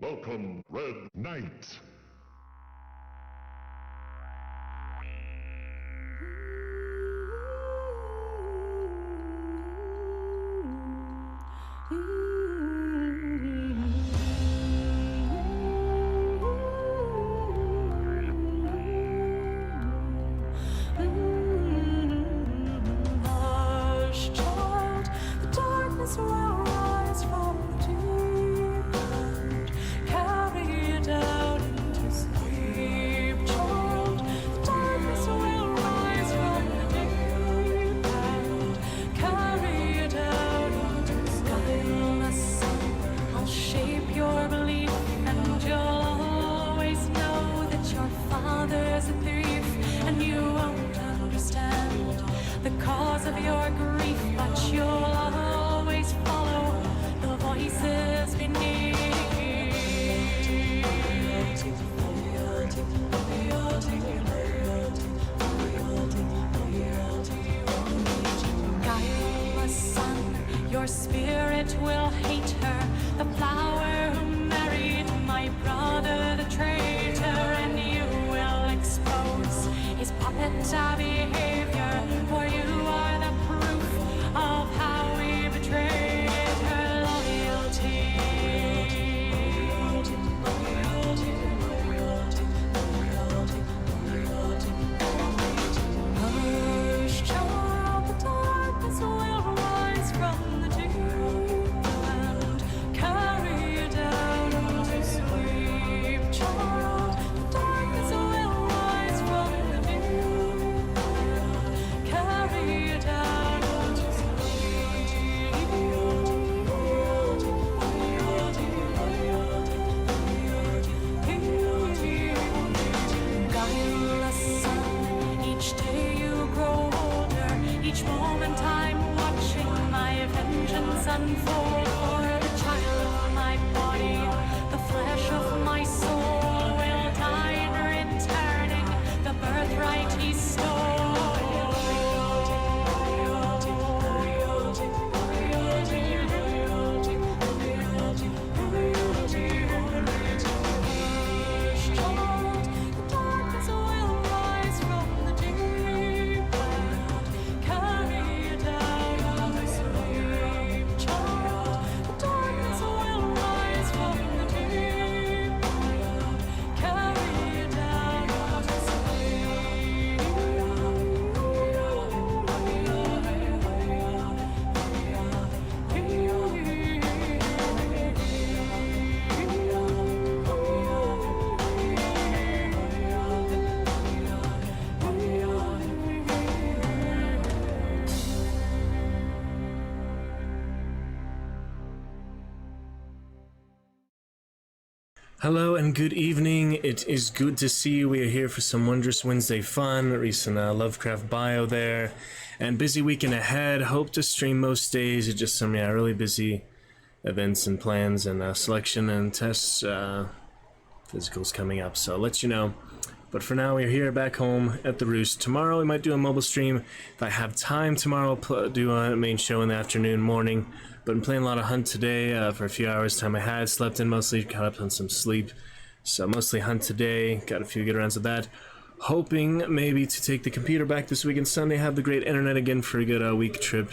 Welcome, Red Knight. Your spirit will hate her, the flower who married my brother, the traitor, and you will expose his puppet behavior, for you are the proof of how we betrayed her loyalty. Hush, child, the darkness will rise from the deep and carry you down into sleep, child. The darkness will rise from the deep and carry you down into sleep. Guileless son, each day you grow older, each moment I'm watching my vengeance unfold. For the child of my body, the flesh of my soul will die in returning the birthright he stole. Hello and good evening. It is good to see you. We are here for some Wondrous Wednesday fun, recent Lovecraft bio there, and busy weekend ahead. Hope to stream most days. It's just some really busy events and plans and selection and tests, physicals coming up, so I'll let you know. But for now, we're here back home at the Roost. Tomorrow we might do a mobile stream. If I have time tomorrow, I'll do a main show in the afternoon, morning. But I'm playing a lot of Hunt today for a few hours. Time I had, slept in mostly, caught up on some sleep. So mostly Hunt today, got a few good rounds of that. Hoping maybe to take the computer back this weekend Sunday, have the great internet again for a good week trip.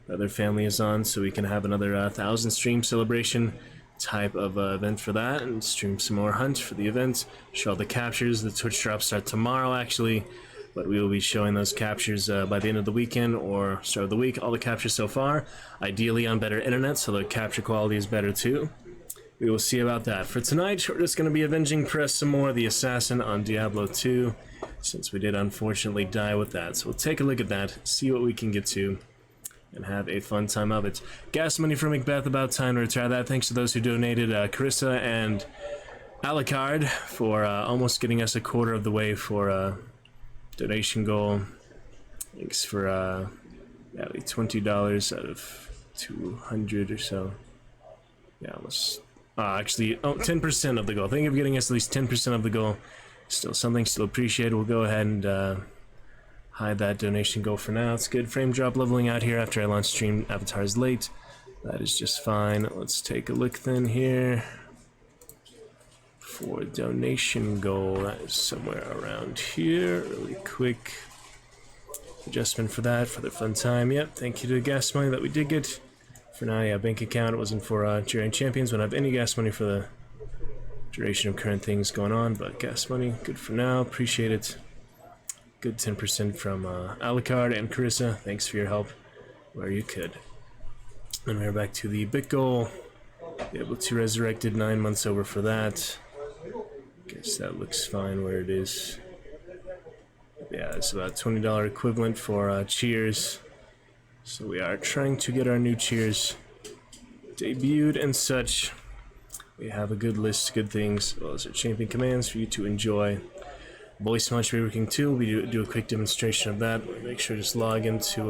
The other family is on, so we can have another 1,000 stream celebration type of event for that, and stream some more Hunt for the event. Show all the captures. The Twitch drops start tomorrow actually, but we will be showing those captures by the end of the weekend or start of the week. All the captures so far, ideally on better internet, so the capture quality is better too. We will see about that. For tonight, we're just going to be Avenging Press some more, the Assassin on Diablo 2, since we did unfortunately die with that. So we'll take a look at that, see what we can get to, and have a fun time of it. Gas money for Macbeth, about time to retire that. Thanks to those who donated, Carissa and Alucard, for almost getting us a quarter of the way for donation goal. Thanks for yeah, like $20 out of 200 or so. Yeah, almost. Actually, 10% of the goal. Thank you for getting us at least 10% of the goal. Still something, still appreciated. We'll go ahead and hide that donation goal for now. It's good. Frame drop leveling out here after I launch stream avatars late. That is just fine. Let's take a look then here. for donation goal. That is somewhere around here. Really quick adjustment for that, for the fun time. Yep, thank you to the gas money that we did get. For now, yeah, bank account. It wasn't for cheering champions. We don't have any gas money for the duration of current things going on, but gas money, good for now. Appreciate it. Good 10% from Alucard and Carissa. Thanks for your help where you could. And we're back to the big goal. Be able to resurrected 9 months over for that. Guess that looks fine where it is. Yeah, it's about $20 equivalent for cheers. So we are trying to get our new cheers debuted and such. We have a good list, good things, as well as our champion commands for you to enjoy. Voice Munch reworking too. We do a quick demonstration of that. Make sure to just log into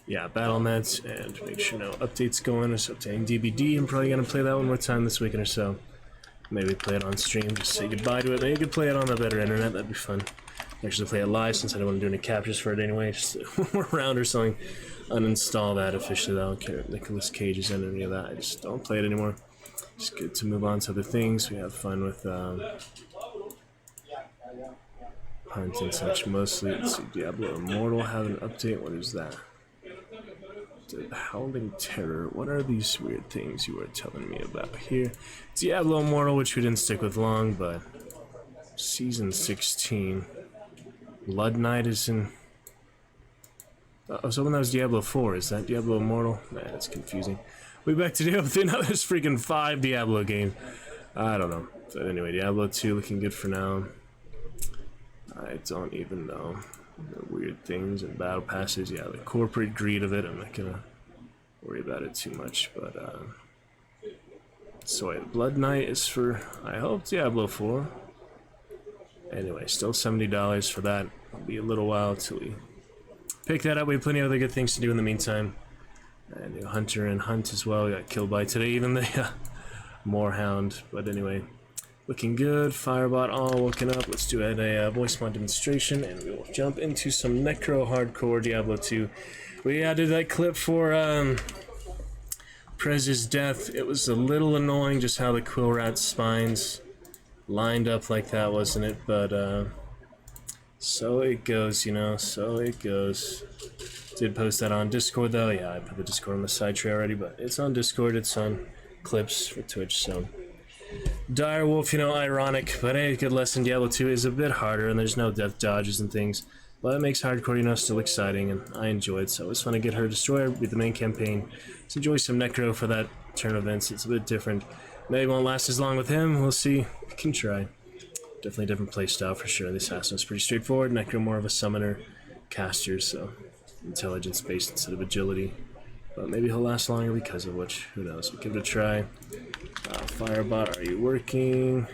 yeah, BattleNet, and make sure no updates going. It's updating DBD. I'm probably gonna play that one more time this weekend or so. Maybe play it on stream, just say goodbye to it. Maybe you could play it on a better internet, that'd be fun. Actually play it live since I don't want to do any captures for it anyway. Just one round or something. Uninstall that officially. I don't care if Nicolas Cage is in any of that. I just don't play it anymore. It's good to move on to other things. We have fun with Hunt and such mostly. Let's see, Diablo Immortal have an update. What is that? The Howling Terror. What are these weird things you were telling me about here? Diablo Immortal, which we didn't stick with long, but Season 16. Blood Knight is in... I was hoping that was Diablo 4. Is that Diablo Immortal? Man, it's confusing. We back to Diablo 3. Now there's freaking 5 Diablo games. I don't know. But anyway, Diablo 2 looking good for now. I don't even know. The weird things and battle passes. Yeah, the corporate greed of it. I'm not gonna worry about it too much. But, so wait, Blood Knight is for, I hope, Diablo 4. Anyway, still $70 for that. It'll be a little while till we pick that up. We have plenty of other good things to do in the meantime. And you know, Hunter and Hunt as well. We got killed by today, even the Moorhound. But anyway, looking good. Firebot all woken up. Let's do a voice mod demonstration, and we will jump into some Necro Hardcore Diablo 2. We added that clip for Prez's death. It was a little annoying just how the Quill Rat spines lined up like that, wasn't it? But so it goes, you know, so it goes. Did post that on Discord though. Yeah, I put the Discord on the side tray already, but it's on Discord, it's on clips for Twitch, so. Direwolf, you know, ironic, but hey, good lesson. Diablo 2 is a bit harder and there's no death dodges and things, but it makes hardcore, you know, still exciting, and I enjoy it, so it was fun to get her destroyer with the main campaign. Let's enjoy some Necro for that turn of events. It's a bit different. Maybe won't last as long with him, we'll see. We can try. Definitely different playstyle for sure. The assassin is pretty straightforward. Necro more of a summoner caster, so intelligence based instead of agility. But maybe he'll last longer because of which, who knows. We'll give it a try. Firebot, are you working?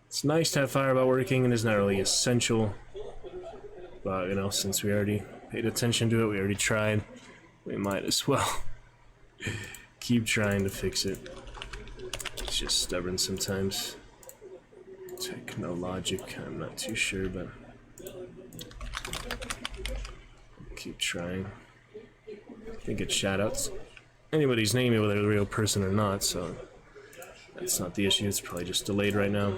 It's nice to have Firebot working, and it's not really essential. But, you know, since we already paid attention to it, we already tried, we might as well keep trying to fix it. It's just stubborn sometimes. Technologic, I'm not too sure, but keep trying. I think it's shoutouts. Anybody's name, whether they're a real person or not, so that's not the issue. It's probably just delayed right now.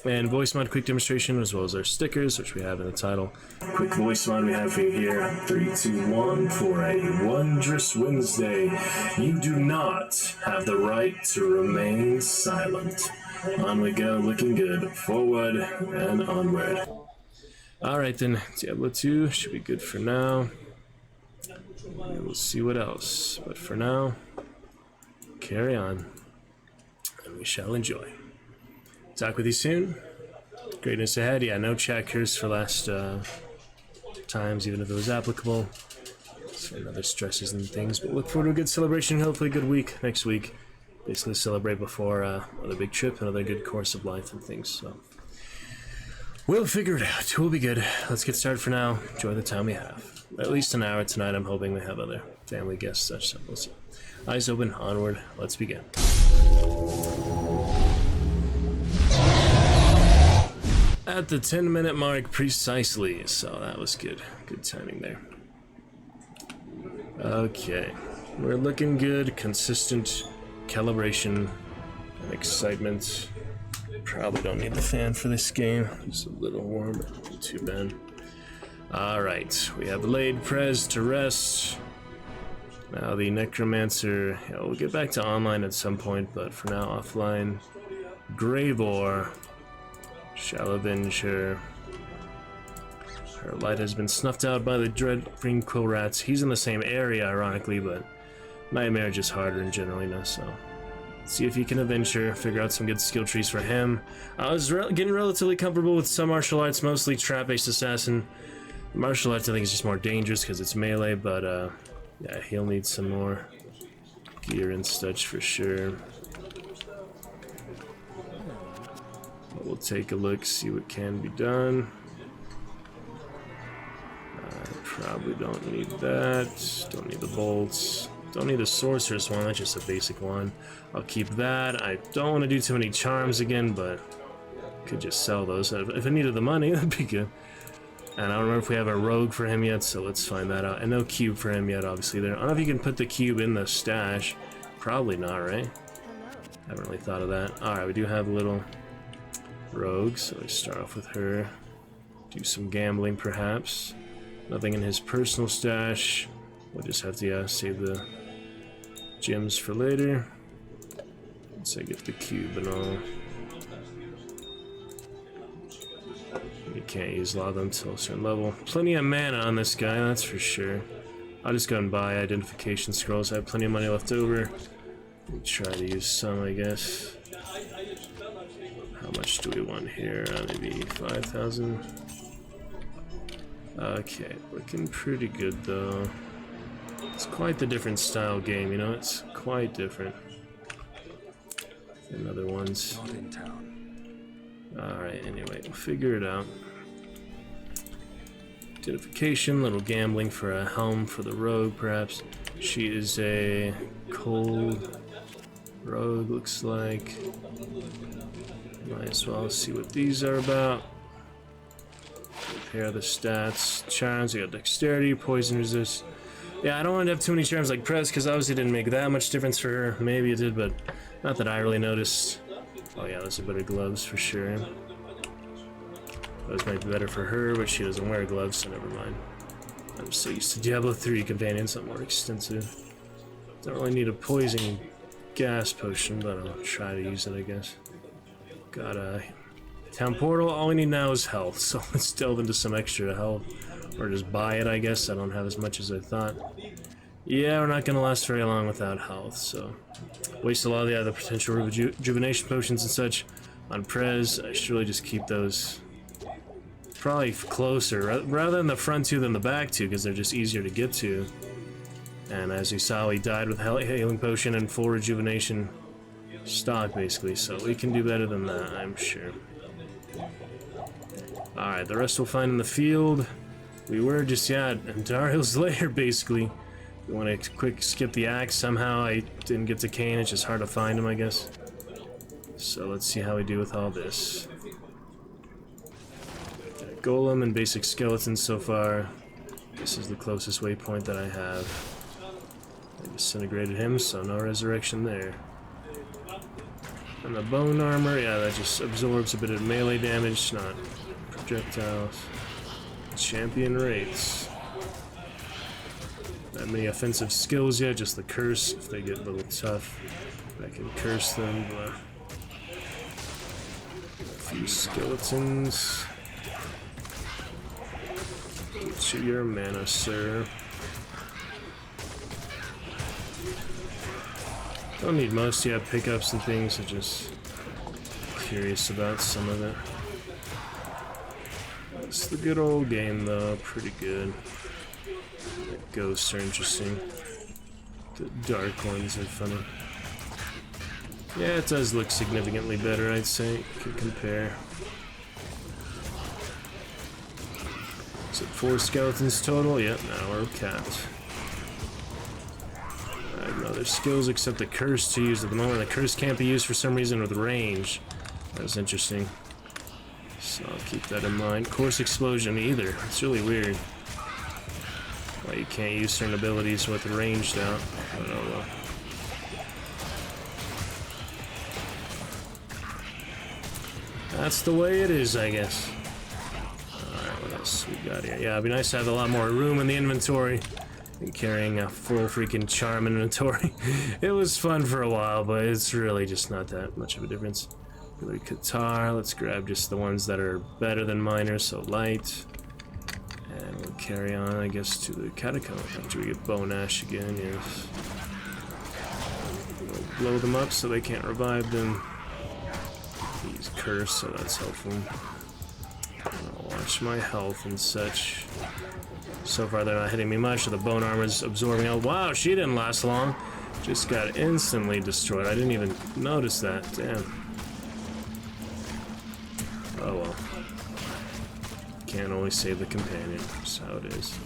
And voice mod quick demonstration, as well as our stickers, which we have in the title. Quick voice mod we have for you here. 3, 2, 1 for a Wondrous Wednesday. You do not have the right to remain silent. On we go, looking good. Forward and onward. Alright then, Diablo 2 should be good for now. And we'll see what else. But for now, carry on. And we shall enjoy. Talk with you soon. Greatness ahead. Yeah, no chat curse for last times, even if it was applicable. So other stresses and things. But look forward to a good celebration. Hopefully a good week next week. Basically celebrate before another big trip, another good course of life and things. So we'll figure it out. We'll be good. Let's get started for now. Enjoy the time we have. At least an hour tonight. I'm hoping we have other family guests, such. So we'll see. Eyes open. Onward. Let's begin. At the 10-minute mark precisely, so that was good. Good timing there. Okay, we're looking good. Consistent calibration and excitement. Probably don't need the fan for this game. It's a little warm, but not too bad. Alright, we have laid Prez to rest. Now the Necromancer, yeah, we'll get back to online at some point, but for now offline. Gravor shall avenge her. Her light has been snuffed out by the dread green quill rats. He's in the same area, ironically, but Nightmare just harder in general, you know, so. See if he can avenge her, figure out some good skill trees for him. I was getting relatively comfortable with some martial arts, mostly trap-based assassin. Martial arts I think is just more dangerous because it's melee, but yeah, he'll need some more gear and such for sure. But we'll take a look, see what can be done. I probably don't need that. Don't need the bolts. Don't need the sorceress one, that's just a basic one. I'll keep that. I don't want to do too many charms again, but could just sell those. If I needed the money, that'd be good. And I don't remember if we have a rogue for him yet, so let's find that out. And no cube for him yet, obviously. There. I don't know if you can put the cube in the stash. Probably not, right? Haven't really thought of that. Alright, we do have a little rogue, so we start off with her. Do some gambling, perhaps. Nothing in his personal stash. We'll just have to save the gems for later. Once I get the cube and all. You can't use a lot of them until a certain level. Plenty of mana on this guy, that's for sure. I'll just go and buy identification scrolls. I have plenty of money left over. We'll try to use some, I guess. How much do we want here? Maybe 5,000. Okay, looking pretty good though. It's quite the different style game, you know, it's quite different than other ones. Alright, anyway, we'll figure it out. Identification, little gambling for a helm for the rogue, perhaps. She is a cold rogue, looks like. Might as well see what these are about. Compare the stats. Charms, we got dexterity, poison resist. Yeah, I don't want to have too many charms like Prez, because obviously it didn't make that much difference for her. Maybe it did, but not that I really noticed. Oh yeah, those are better gloves for sure. Those might be better for her, but she doesn't wear gloves, so never mind. I'm so used to Diablo 3 companions, something more extensive. Don't really need a poison gas potion, but I'll try to use it, I guess. Got a town portal. All we need now is health, so let's delve into some extra health. Or just buy it, I guess. I don't have as much as I thought. Yeah, we're not gonna last very long without health, so... Waste a lot of the other potential rejuvenation potions and such on Prez. I should really just keep those probably closer, rather in the front two than the back two, because they're just easier to get to. And as you saw, he died with healing potion and full rejuvenation stock, basically, so we can do better than that, I'm sure. Alright, the rest we'll find in the field. We were just, yeah, in Darhill's lair, basically. We want to quick skip the axe. Somehow I didn't get to Kane, it's just hard to find him, I guess. So let's see how we do with all this. Got Golem and basic skeletons so far. This is the closest waypoint that I have. I disintegrated him, so no resurrection there. And the bone armor, yeah, that just absorbs a bit of melee damage, not projectiles. Champion rates. Not many offensive skills yet, just the curse. If they get a little tough, I can curse them. But a few skeletons. Get you your mana, sir. Don't need most yet, pickups and things. I'm just curious about some of it. It's the good old game though, pretty good. The ghosts are interesting. The dark ones are funny. Yeah, it does look significantly better, I'd say. Could compare. Is it 4 skeletons total? Yep, now we're capped. I have no other skills except the curse to use at the moment. The curse can't be used for some reason with range. That was interesting. So I'll keep that in mind. Course explosion either. It's really weird. Well, you can't use certain abilities with ranged out. I don't know. That's the way it is, I guess. Alright, what else we got here? Yeah, it'd be nice to have a lot more room in the inventory than carrying a full freaking charm inventory. It was fun for a while, but it's really just not that much of a difference. Really, Qatar, let's grab just the ones that are better than minor, so light. And we'll carry on, I guess, to the catacomb after we get Bone Ash again, yes. We'll blow them up so they can't revive them. He's cursed, so that's helpful. I'll watch my health and such. So far, they're not hitting me much, so the bone armor's absorbing out. Wow, she didn't last long. Just got instantly destroyed. I didn't even notice that. Damn. Oh well. Can't always save the companion. That's how it is.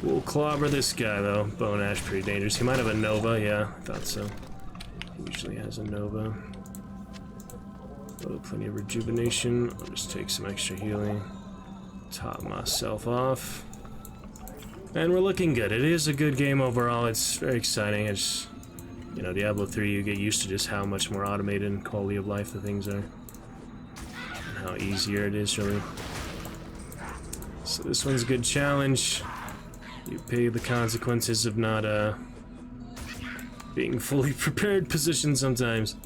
We'll clobber this guy, though. Bone Ash, pretty dangerous. He might have a Nova. Yeah, I thought so. He usually has a Nova. Oh, plenty of rejuvenation. I'll just take some extra healing. Top myself off. And we're looking good. It is a good game overall. It's very exciting. It's, you know, Diablo 3, you get used to just how much more automated and quality of life the things are. And how easier it is, really. So this one's a good challenge. You pay the consequences of not being fully prepared positioned sometimes.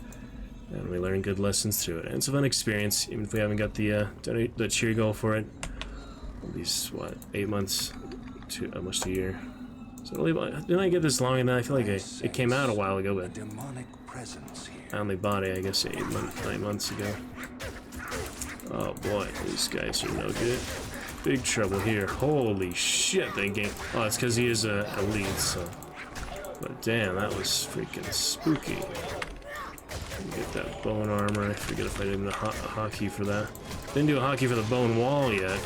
And we learn good lessons through it. And it's a fun experience, even if we haven't got the cheer goal for it. At least, what, 8 months to almost a year. So didn't I get this long enough? I feel like it came out a while ago, but I only bought it, I guess, 9 months ago. Oh boy, these guys are no good. Big trouble here. Holy shit, they gained. Oh, it's because he is a lead, so. But damn, that was freaking spooky. Get that bone armor. I forget if I did a hockey for that. Didn't do a hockey for the bone wall yet.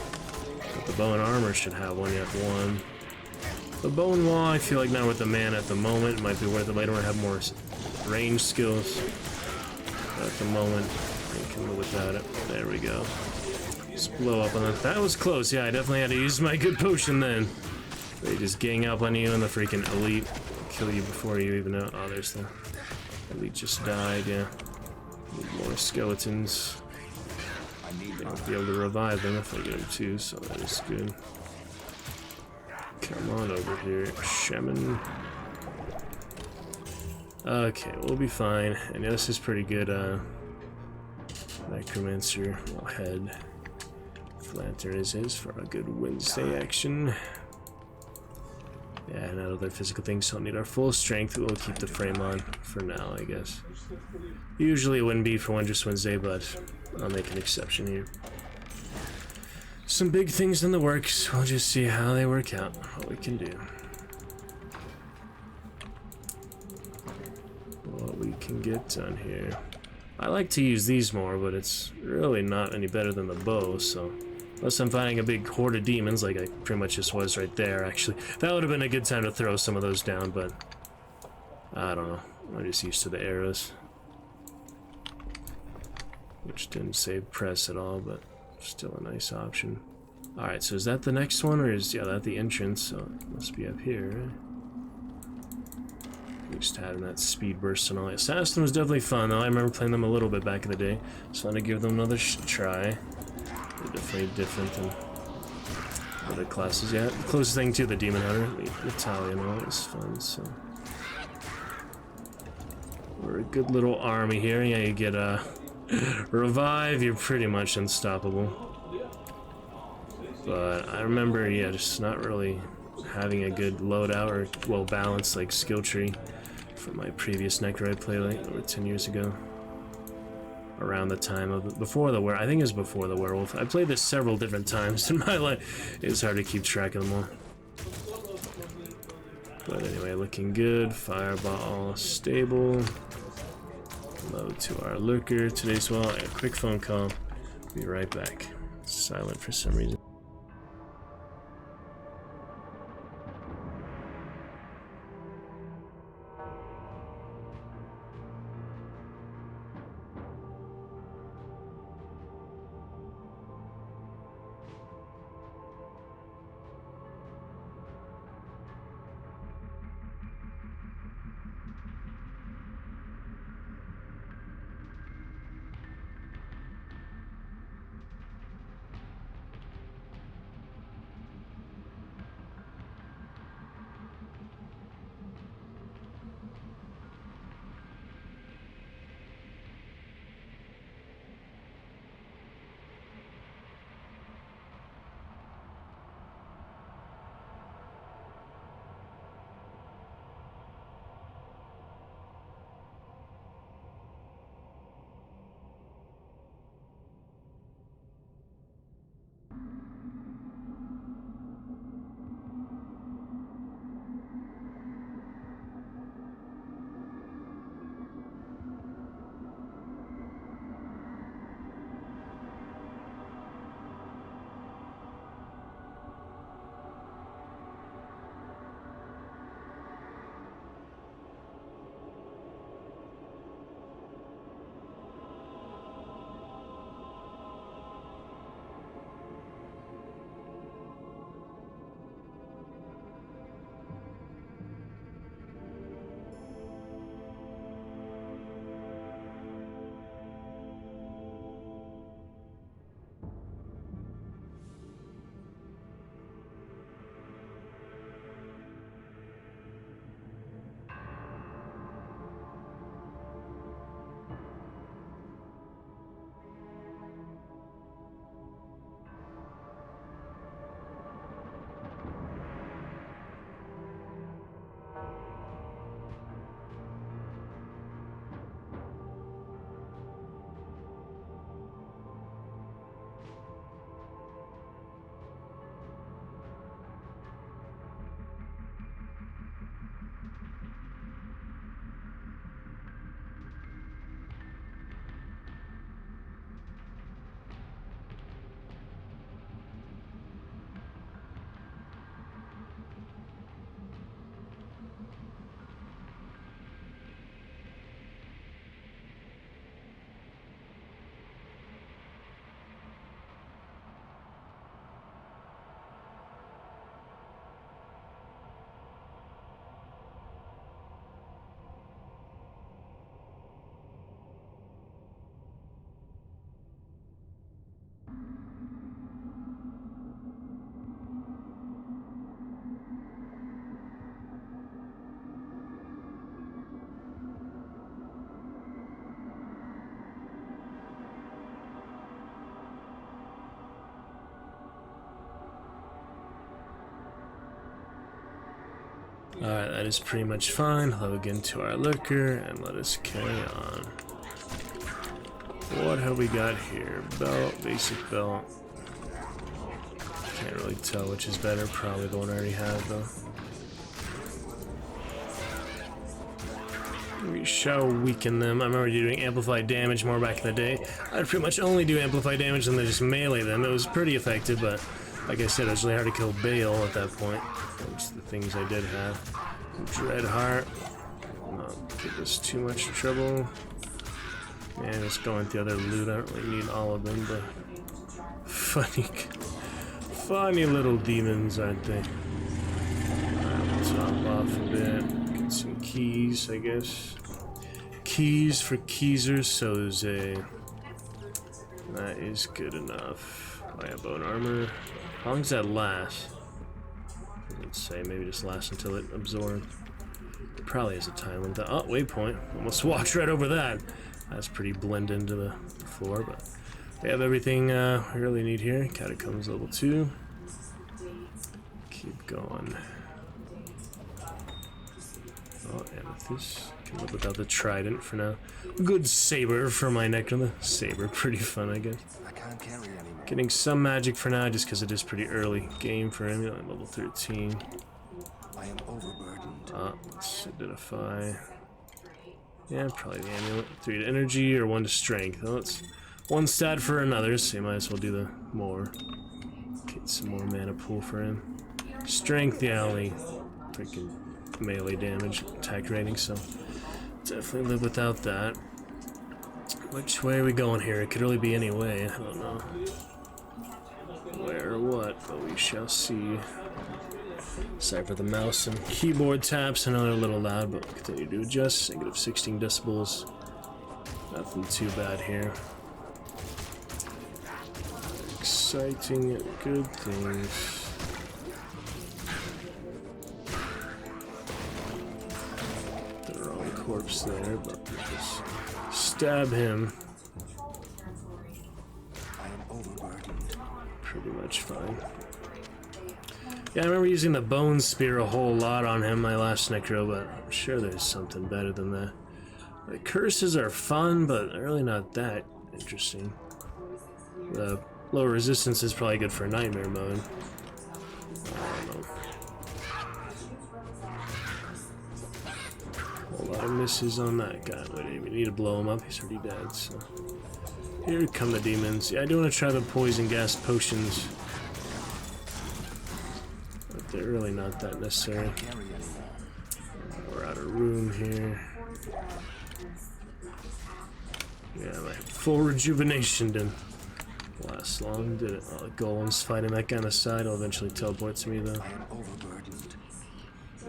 But the bone armor should have one yet. One. The bone wall, I feel like not with the man at the moment. It might be worth it later when I have more range skills. But at the moment, I can live without it. There we go. Just blow up on that. That was close. Yeah, I definitely had to use my good potion then. They just gang up on you and the freaking elite kill you before you even know. Oh, there's the elite just died. Yeah. Need more skeletons. I'll be able to revive them if I get them too, so that is good. Come on over here, shaman. Okay, we'll be fine. And this is pretty good. Necromancer head. Lantern is his for a good Wednesday action. Yeah, and other physical things don't need our full strength. We'll keep the frame on for now, I guess. Usually it wouldn't be for Wondrous Wednesday, but I'll make an exception here. Some big things in the works. We'll just see how they work out, what we can do. What we can get done here. I like to use these more, but it's really not any better than the bow, so... Unless I'm fighting a big horde of demons, like I pretty much just was right there, actually. That would have been a good time to throw some of those down, but... I don't know. I'm just used to the arrows. Which didn't save press at all, but still a nice option. Alright, so is that the next one, or is... Yeah, that the entrance, so it must be up here, right? Just having that speed burst and all. Assassin was definitely fun, though. I remember playing them a little bit back in the day. Just wanted to give them another try. They're definitely different than other classes. Yeah, the closest thing to the Demon Hunter, the Italian, always fun, so. We're a good little army here. Yeah, you get a revive, you're pretty much unstoppable. But I remember, yeah, just not really having a good loadout or well-balanced, like, skill tree from my previous Necro I played like over 10 years ago. Around the time of before the werewolf. I think it was before the werewolf. I played this several different times in my life. It's hard to keep track of them all. But anyway, looking good. Fireball stable. Load to our lurker today as well. A quick phone call. Be right back. Silent for some reason. Alright, that is pretty much fine. Log into our lurker and let us carry on. What have we got here? Belt, basic belt. Can't really tell which is better. Probably the one I already have though. We shall weaken them. I remember doing amplified damage more back in the day. I'd pretty much only do amplified damage and then just melee them. It was pretty effective, but like I said, it was really hard to kill Bale at that point. Those are the things I did have. Dreadheart. Not give us too much trouble. And let's go into the other loot. I don't really need all of them, but funny little demons, aren't they? Alright, we'll top off a bit. Get some keys, I guess. Keys for Keezer Soze. That is good enough. I have bone armor. How long does that last? Let's say maybe just last until it absorbs. It probably has a time limit. Oh, waypoint. Almost walked right over that. That's pretty blend into the floor, but we have everything we really need here. Catacombs level 2. Keep going. Oh, amethyst. Can live without the trident for now. Good saber for my Necromancer. Saber, pretty fun, I guess. I can't carry anymore. Getting some magic for now, just because it is pretty early game for him. Level 13. I am overburdened. Let's identify. Yeah, probably the amulet. 3 to energy or 1 to strength. Well, it's 1 stat for another, so you might as well do the more. Get some more mana pool for him. Strength, yeah, only freaking melee damage, attack rating, so definitely live without that. Which way are we going here? It could really be any way. I don't know where or what, but we shall see. Sorry for the mouse and keyboard taps. I know they're a little loud, but we'll continue to adjust. Negative 16 decibels. Nothing too bad here. Exciting, good things. The wrong corpse there, but we'll just stab him. I am overburdened. Pretty much fine. Yeah, I remember using the bone spear a whole lot on him my last necro, but I'm sure there's something better than that. The curses are fun, but they're really not that interesting. The lower resistance is probably good for nightmare mode. I don't know. A lot of misses on that guy. We didn't even need to blow him up. He's already dead, so. Here come the demons. Yeah, I do want to try the poison gas potions. But they're really not that necessary. Carry anymore. We're out of room here. Yeah, my full rejuvenation didn't last long, did it? Oh, the golem's fighting that guy on the side. He'll eventually teleport to me, though. I am overburdened.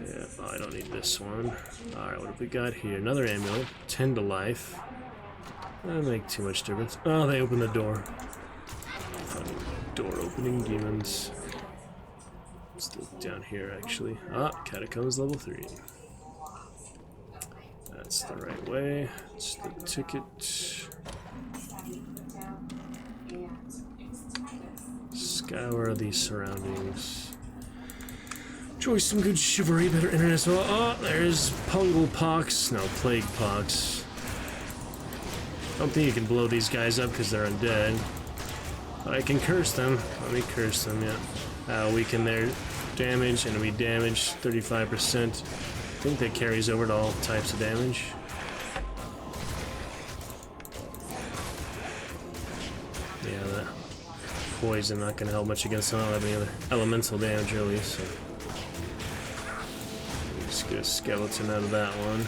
Yeah, oh, I don't need this one. Alright, what have we got here? Another amulet. 10 to life. That'll make too much difference. Oh, they opened the door. Funny door opening demons. Let's look down here, actually. Ah, Catacombs level 3. That's the right way. It's the ticket. Scour the surroundings. Enjoy some good chivalry, better internet as well. Oh, there's Pungal Pox. No, Plague Pox. I don't think you can blow these guys up because they're undead. But I can curse them. Let me curse them, yeah. Weaken their damage, and we damage 35%. I think that carries over to all types of damage. Yeah, that poison not gonna help much against them. I don't have any other elemental damage really, so just get a skeleton out of that one.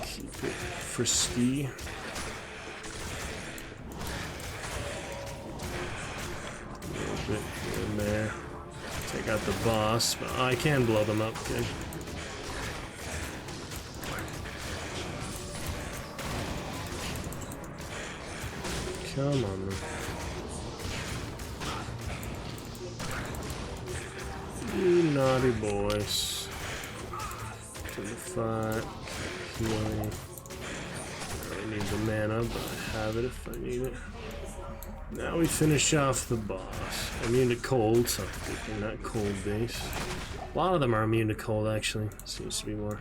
Keep it frisky. A little bit here and there. Take out the boss, but I can blow them up. Good. Come on, man. You naughty boys. To the fight. Healing. I really need the mana, but I have it if I need it. Now we finish off the boss. Immune to cold, so they're not cold based. A lot of them are immune to cold, actually. Seems to be more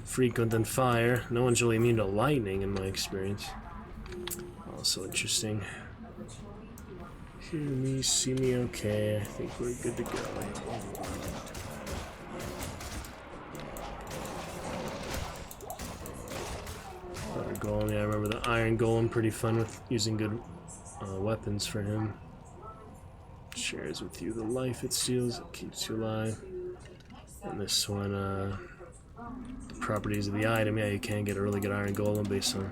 frequent than fire. No one's really immune to lightning, in my experience. Also interesting. Hear me, see me okay. I think we're good to go. Iron Golem, yeah, I remember the Iron Golem, pretty fun with using good weapons for him. Shares with you the life it steals, it keeps you alive. And this one, the properties of the item, yeah, you can get a really good Iron Golem based on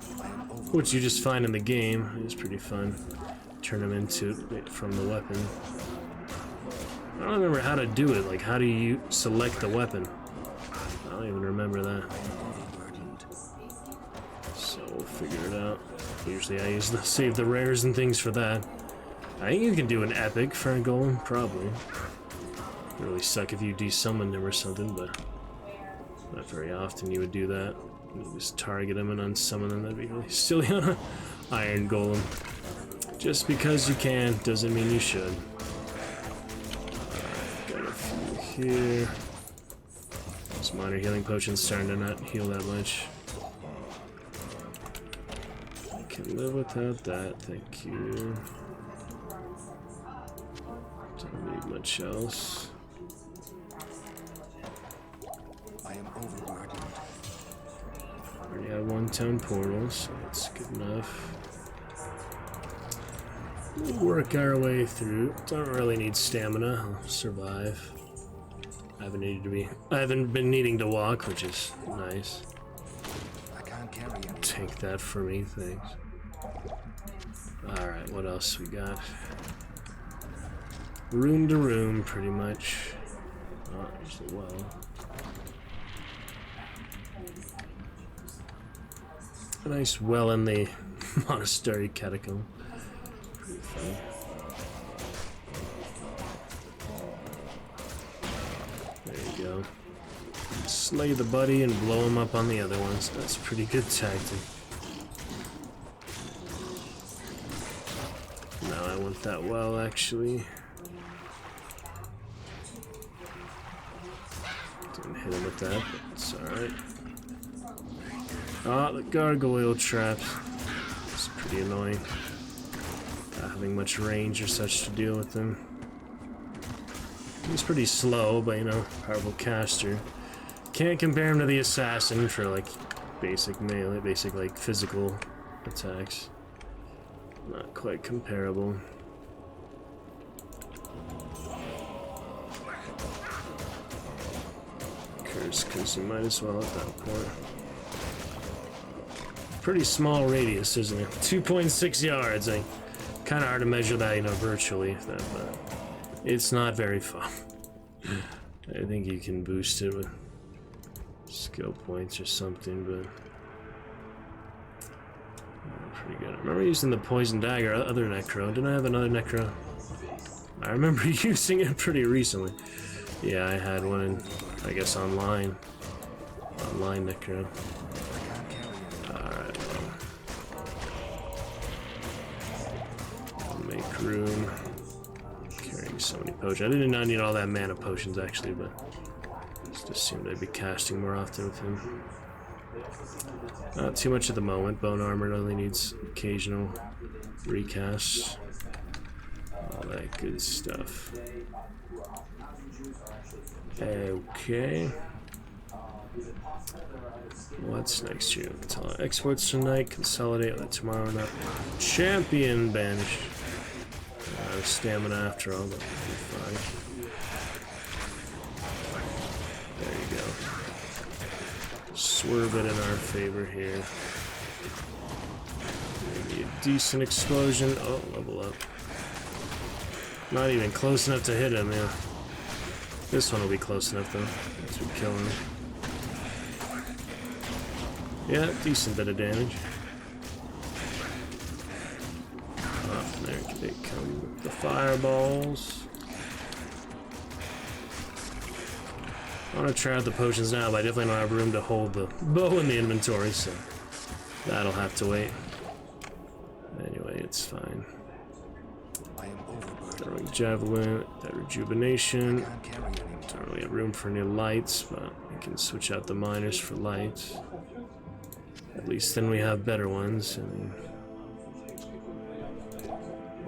what you just find in the game. It's pretty fun. Turn them into it from the weapon. I don't remember how to do it, like how do you select the weapon? I don't even remember that. So we'll figure it out. Usually I use the save the rares and things for that. I think you can do an epic for a golem, probably. It'd really suck if you desummoned him or something, but not very often you would do that. You just target him and unsummon them, that'd be really silly on an Iron Golem. Just because you can doesn't mean you should. Got a few here. These minor healing potions starting to not heal that much. I can live without that, thank you. Don't need much else. I am overburdened. Already have one town portal, so that's good enough. We'll work our way through. Don't really need stamina. I'll survive. I haven't been needing to walk, which is nice. I can't carry it. Take that for me, thanks. Alright, what else we got? Room to room, pretty much. Oh, there's a well. A nice well in the monastery catacomb. Pretty fun. There you go. Slay the buddy and blow him up on the other ones. That's a pretty good tactic. No, I want that well, actually. Didn't hit him with that, but it's alright. Ah, the gargoyle traps. It's pretty annoying. Not having much range or such to deal with them. He's pretty slow, but you know, powerful caster. Can't compare him to the assassin for like basic melee, basic like physical attacks. Not quite comparable. Curse, because you might as well at that point. Pretty small radius, isn't it? 2.6 yards. Like, kind of hard to measure that, you know, virtually. But it's not very far. I think you can boost it with skill points or something, but pretty good. I remember using the poison dagger, other necro. Didn't I have another necro? I remember using it pretty recently. Yeah, I had one in, I guess, online necro. Alright, well. Make room. Carrying so many potions. I did not need all that mana potions, actually, but just assumed I'd be casting more often with him. Not too much at the moment. Bone armor only needs occasional recasts. All that good stuff. Okay. What's next here? Exports tonight, consolidate that tomorrow night. Champion banished. Stamina after all, but we'll be fine. There you go. Swerve it in our favor here. Maybe a decent explosion. Oh, level up. Not even close enough to hit him, yeah. This one will be close enough though. Once we kill him. Yeah, decent bit of damage. Oh, there they come with the fireballs. I want to try out the potions now, but I definitely don't have room to hold the bow in the inventory, so that'll have to wait. Anyway, it's fine. I am overburdened. Throwing javelin, that rejuvenation. Can't carry anymore. Don't really have room for any lights, but we can switch out the miners for lights. At least then we have better ones. I mean,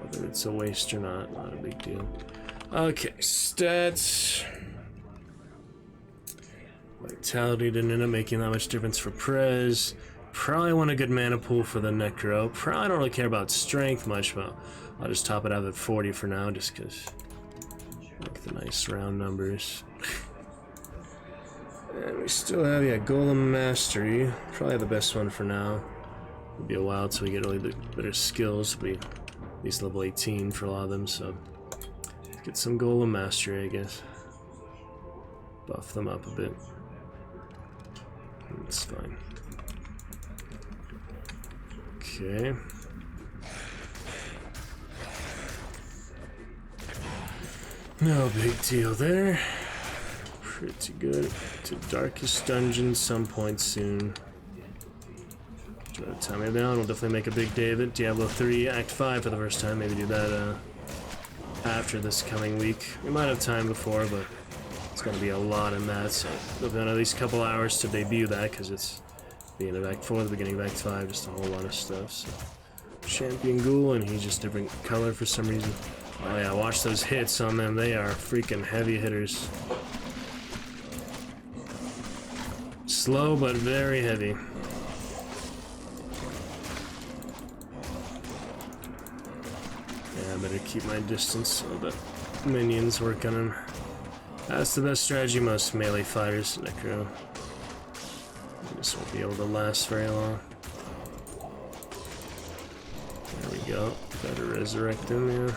whether it's a waste or not a big deal. Okay, stats. Vitality didn't end up making that much difference for Prez. Probably want a good mana pool for the Necro. Probably don't really care about strength much, but I'll just top it out at 40 for now, just because I like the nice round numbers. And we still have, yeah, Golem Mastery. Probably the best one for now. It'll be a while till we get really better skills. It'll be at least level 18 for a lot of them, so let's get some Golem Mastery, I guess. Buff them up a bit. It's fine. Okay. No big deal there. Pretty good. To Darkest Dungeon some point soon. Time it down. We'll definitely make a big day of it. Diablo 3 Act 5 for the first time. Maybe do that after this coming week. We might have time before, but it's going to be a lot in that. So we've got at least a couple hours to debut that because it's the end of Act 4, the beginning of Act 5, just a whole lot of stuff. So Champion Ghoul, and he's just different color for some reason. Oh yeah, watch those hits on them. They are freaking heavy hitters. Slow but very heavy. Yeah, I better keep my distance so the minions work on him. That's the best strategy most melee fighters, Necro. This won't be able to last very long. There we go. Better resurrect him, yeah.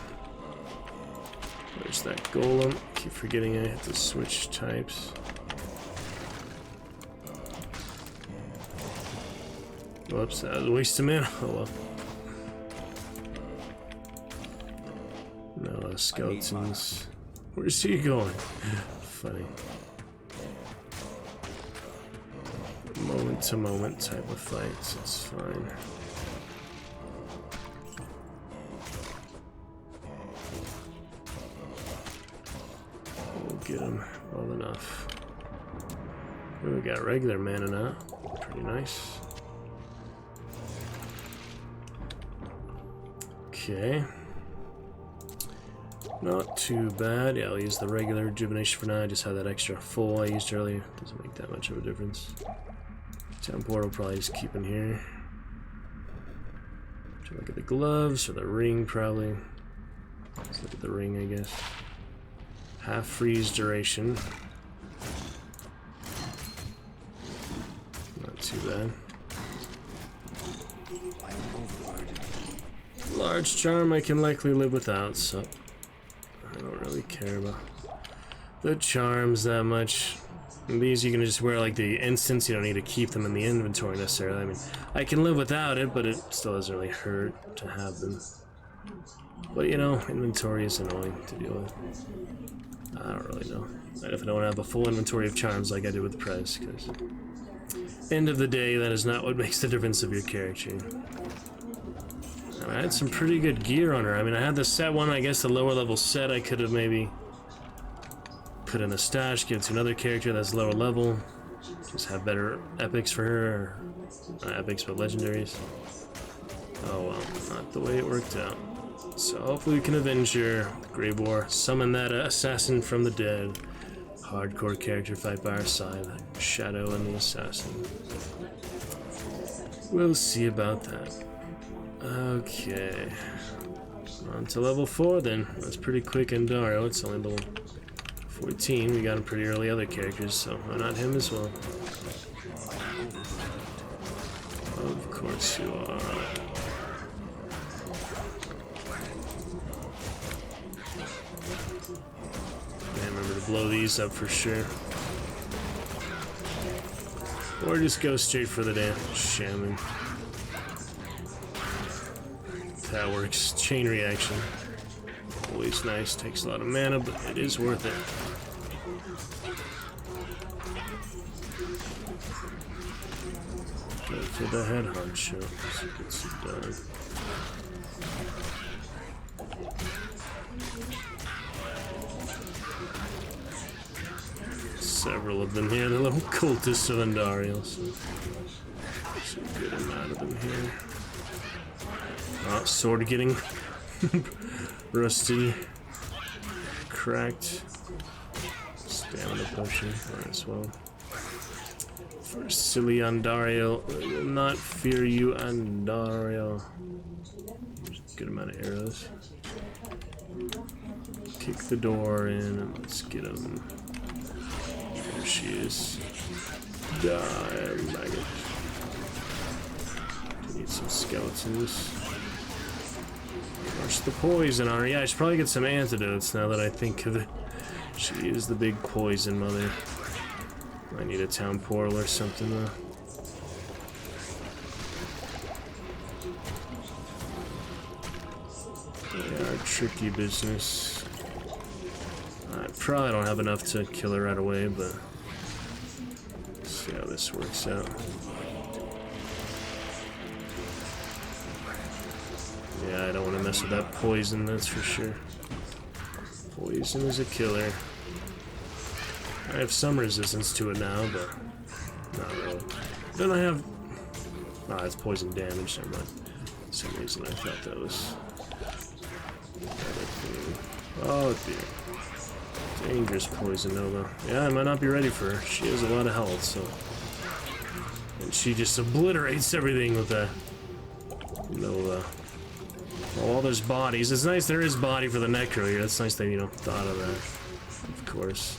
There's that golem. Keep forgetting I have to switch types. Whoops, that was a waste of mana. Oh well. No skeletons. Where's he going? Funny. Moment to moment type of fights, it's fine. We'll get him well enough. We got regular mana now. Pretty nice. Okay. Not too bad. Yeah, I'll use the regular rejuvenation for now. I just have that extra full I used earlier. Doesn't make that much of a difference. Teleport will probably just keep in here. Try to look at the gloves or the ring, probably. Let's look at the ring, I guess. Half freeze duration. Not too bad. Large charm I can likely live without, so I don't really care about the charms that much. And these you can just wear like the instants, you don't need to keep them in the inventory necessarily. I mean, I can live without it, but it still doesn't really hurt to have them. But you know, inventory is annoying to deal with. I don't really know. I definitely don't have a full inventory of charms like I do with Prez, because end of the day, that is not what makes the difference of your character. And I had some pretty good gear on her. I mean, I had the set one, I guess the lower level set I could have maybe put in the stash, give it to another character that's lower level. Just have better epics for her, or not epics but legendaries. Oh well, not the way it worked out. So hopefully we can avenge her. Grave War, summon that assassin from the dead. Hardcore character fight by our side, that Shadow and the Assassin. We'll see about that. Okay. On to level 4 then. That's pretty quick in Dario. It's only level 14. We got him pretty early other characters, so why not him as well? Of course you are. Remember to blow these up for sure. Or just go straight for the damn shaman. That works. Chain reaction. Always nice. Takes a lot of mana, but it is worth it. Go for the headhunt show. So it gets it done. several of them here. The little cultists of Andariel. So there's a good amount of them here. Oh, sword getting rusty, cracked. Stamina potion as well. For silly Andariel, I will not fear you, Andariel. There's a good amount of arrows. Kick the door in and let's get him. There she is. Die, maggot. Need some skeletons. Rush the poison on her. Yeah, I should probably get some antidotes now that I think of it. She is the big poison mother. I need a town portal or something though. They are tricky business. I probably don't have enough to kill her right away, but let's see how this works out. Yeah, I don't want to mess with that poison, that's for sure. Poison is a killer. I have some resistance to it now, but not really. Then I have... Oh, it's poison damage, never mind. For some reason I thought that was... Oh dear. Dangerous poison, Nova. Yeah, I might not be ready for her. She has a lot of health, so... And she just obliterates everything with that. Nova. Well, all those bodies. It's nice there is body for the Necro here. That's nice they, you know, thought of that. Of course.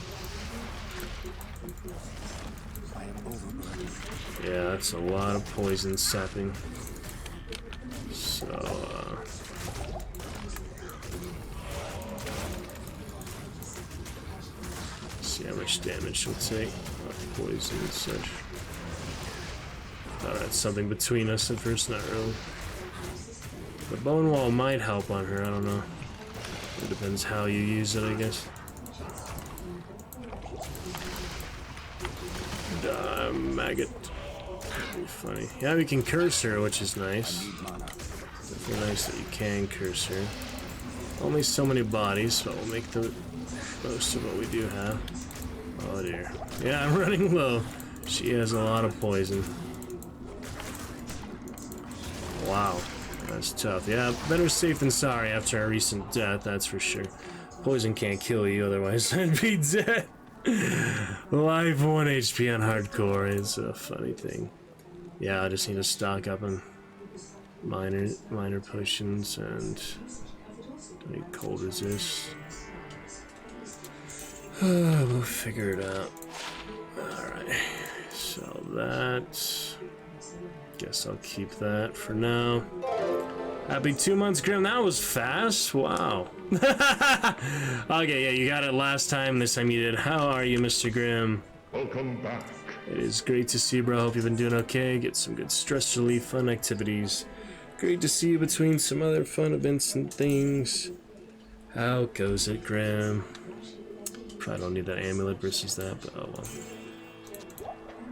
Yeah, that's a lot of poison sapping. So, see how much damage she'll take. Poison and such. Thought I had something between us at first, not really. The bone wall might help on her, I don't know. It depends how you use it, I guess. Maggot. That'd be funny. Yeah, we can curse her, which is nice. Definitely nice that you can curse her. Only so many bodies, so we'll make the most of what we do have. Oh dear. Yeah, I'm running low. She has a lot of poison. Wow. That's tough. Yeah, better safe than sorry after our recent death, that's for sure. Poison can't kill you, otherwise I'd be dead. Life 1 HP on hardcore is a funny thing. Yeah, I just need to stock up on minor potions and I need cold resist. We'll figure it out. Alright, so that... Guess I'll keep that for now. Happy 2 months, Grim. That was fast. Wow. Okay, yeah, you got it last time. This time you did. How are you, Mr. Grim? Welcome back. It is great to see you, bro. Hope you've been doing okay. Get some good stress relief, fun activities. Great to see you between some other fun events and things. How goes it, Grim? Probably don't need that amulet versus that, but oh well.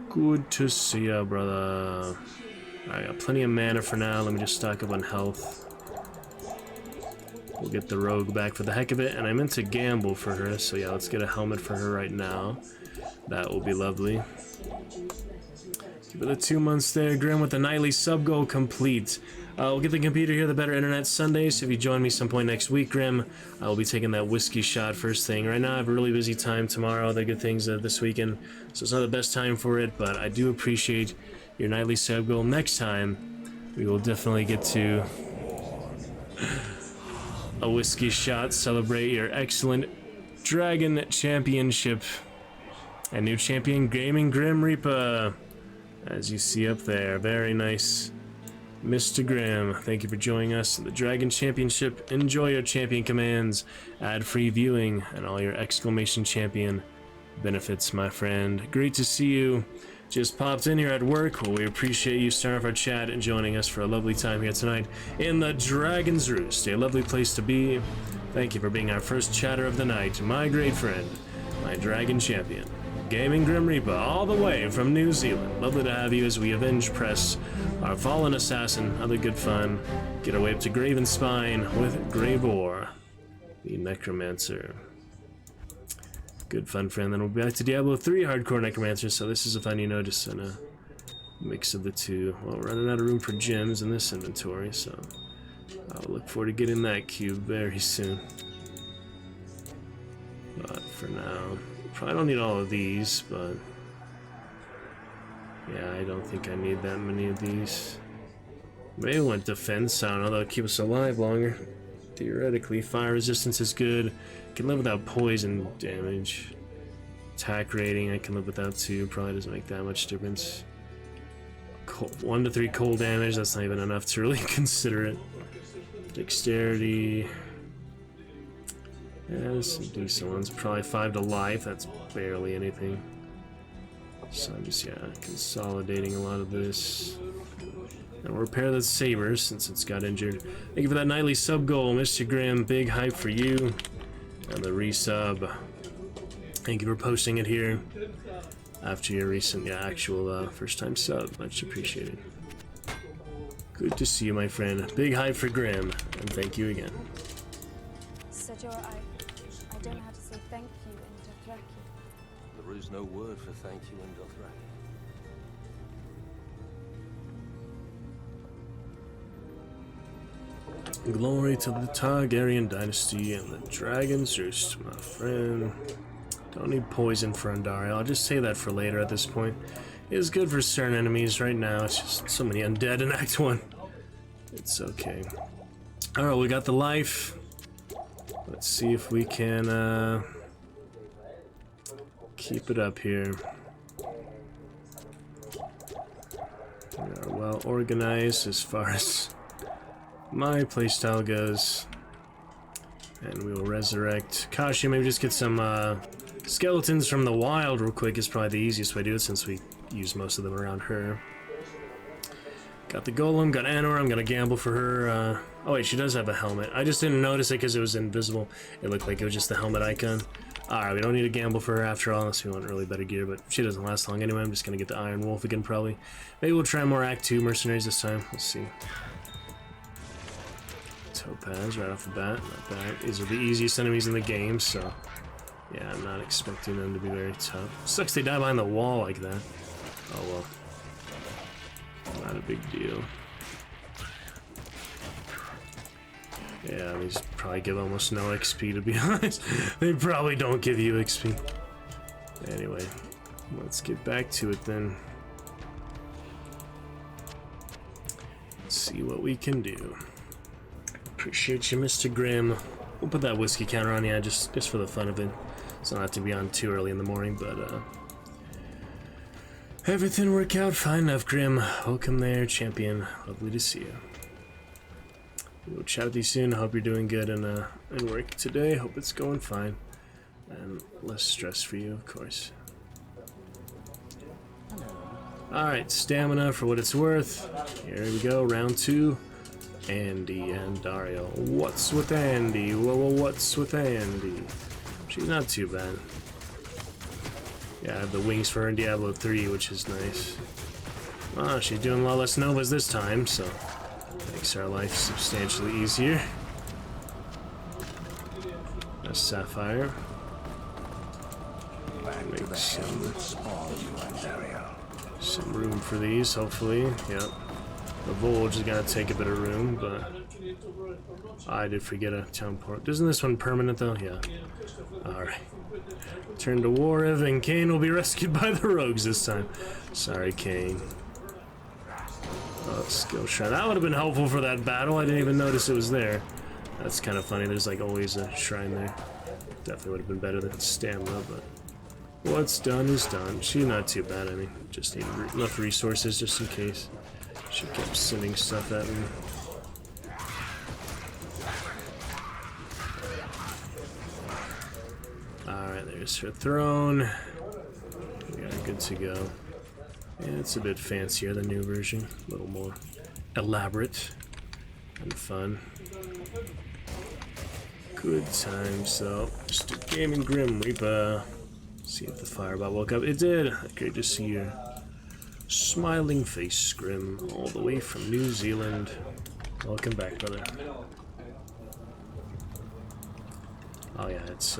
Good to see ya, brother. I got plenty of mana for now. Let me just stock up on health. We'll get the rogue back for the heck of it, and I meant to gamble for her, so yeah, let's get a helmet for her right now. That will be lovely. Give it the 2 months there, Grim, with the nightly sub goal complete. We'll get the computer here, the better internet Sunday, so if you join me some point next week, Grim, I will be taking that whiskey shot first thing. Right now I have a really busy time tomorrow, other good things this weekend, so it's not the best time for it, but I do appreciate your nightly sub goal. Next time, we will definitely get to a whiskey shot, celebrate your excellent Dragon Championship and new champion Gaming Grim Reaper, as you see up there. Very nice, Mr. Grim. Thank you for joining us in the Dragon Championship. Enjoy your champion commands, ad-free viewing, and all your exclamation champion benefits, my friend. Great to see you. Just popped in here at work. Well, we appreciate you starting off our chat and joining us for a lovely time here tonight in the Dragon's Roost, a lovely place to be. Thank you for being our first chatter of the night, my great friend, my Dragon Champion, Gaming Grim Reaper, all the way from New Zealand. Lovely to have you as we avenge press our fallen assassin. Other good fun. Get our way up to Graven Spine with Gravor, the Necromancer. Good fun, friend. Then we'll be back to Diablo 3 Hardcore Necromancer. So this is a fun, you know, just in a mix of the two. Well, we're running out of room for gems in this inventory, so I'll look forward to getting that cube very soon. But for now, probably don't need all of these, but yeah, I don't think I need that many of these. Maybe I want defense, I don't know, that'll keep us alive longer. Theoretically, fire resistance is good. Can live without poison damage. Attack rating I can live without too, probably doesn't make that much difference. 1 to 3 cold damage, that's not even enough to really consider it. Dexterity. Yeah, there's some decent ones. Probably 5 to life, that's barely anything. So I'm just, yeah, consolidating a lot of this. And we'll repair the saber since it's got injured. Thank you for that nightly sub goal, Mr. Grimm. Big hype for you. And the resub. Thank you for posting it here after your recent, yeah, actual first time sub. Much appreciated. Good to see you, my friend. Big hype for Grimm, and thank you again. Sajor, I don't know how to say thank you in Dothraki. There is no word for thank you in Dothraki. Glory to the Targaryen dynasty and the Dragon's Roost, my friend. Don't need poison for Andariel. I'll just say that for later at this point. It is good for certain enemies. Right now, it's just so many undead in Act 1. It's okay. Alright, we got the life. Let's see if we can keep it up here. We are well organized as far as my playstyle goes. And we will resurrect Kashi. Maybe just get some skeletons from the wild real quick is probably the easiest way to do it since we use most of them around her. Got the golem, got Anor. I'm gonna gamble for her. Oh wait, she does have a helmet. I just didn't notice it because it was invisible. It looked like it was just the helmet icon. Alright, we don't need to gamble for her after all unless we want really better gear, but she doesn't last long anyway. I'm just gonna get the Iron Wolf again probably. Maybe we'll try more Act 2 mercenaries this time. Let's see. Topaz right off the bat, not bad. These are the easiest enemies in the game, so yeah, I'm not expecting them to be very tough. Sucks they die behind the wall like that. Oh well. Not a big deal. Yeah, these probably give almost no XP to be honest. They probably don't give you XP. Anyway, let's get back to it then. Let's see what we can do. Appreciate you, Mr. Grimm. We'll put that whiskey counter on, yeah, just for the fun of it. So not have to be on too early in the morning, but everything worked out fine enough, Grimm. Welcome there, champion. Lovely to see you. We'll chat with you soon. I hope you're doing good in work today. Hope it's going fine. And less stress for you, of course. Alright, stamina for what it's worth. Here we go, round 2. Andy and Dario. What's with Andy? Whoa, what's with Andy? She's not too bad. Yeah, I have the wings for her in Diablo 3, which is nice. Ah, she's doing a lot less Novas this time, so makes our life substantially easier. A Sapphire. Make some room for these, hopefully. Yep. The Volge is gonna take a bit of room, but I did forget a town port. Isn't this one permanent though? Yeah. Alright. Turn to war, and Kane will be rescued by the rogues this time. Sorry, Kane. Oh, skill shrine. That would have been helpful for that battle. I didn't even notice it was there. That's kind of funny. There's like always a shrine there. Definitely would have been better than stamina, but what's done is done. She's not too bad. I mean, just need enough resources just in case. She kept sending stuff at me. Alright, there's her throne. We are good to go. Yeah, it's a bit fancier, the new version. A little more elaborate and fun. Good times, so just a gaming Grim Reaper. See if the fireball woke up. It did. Great to see you. Smiling face, Grim, all the way from New Zealand. Welcome back, brother. Oh yeah, it's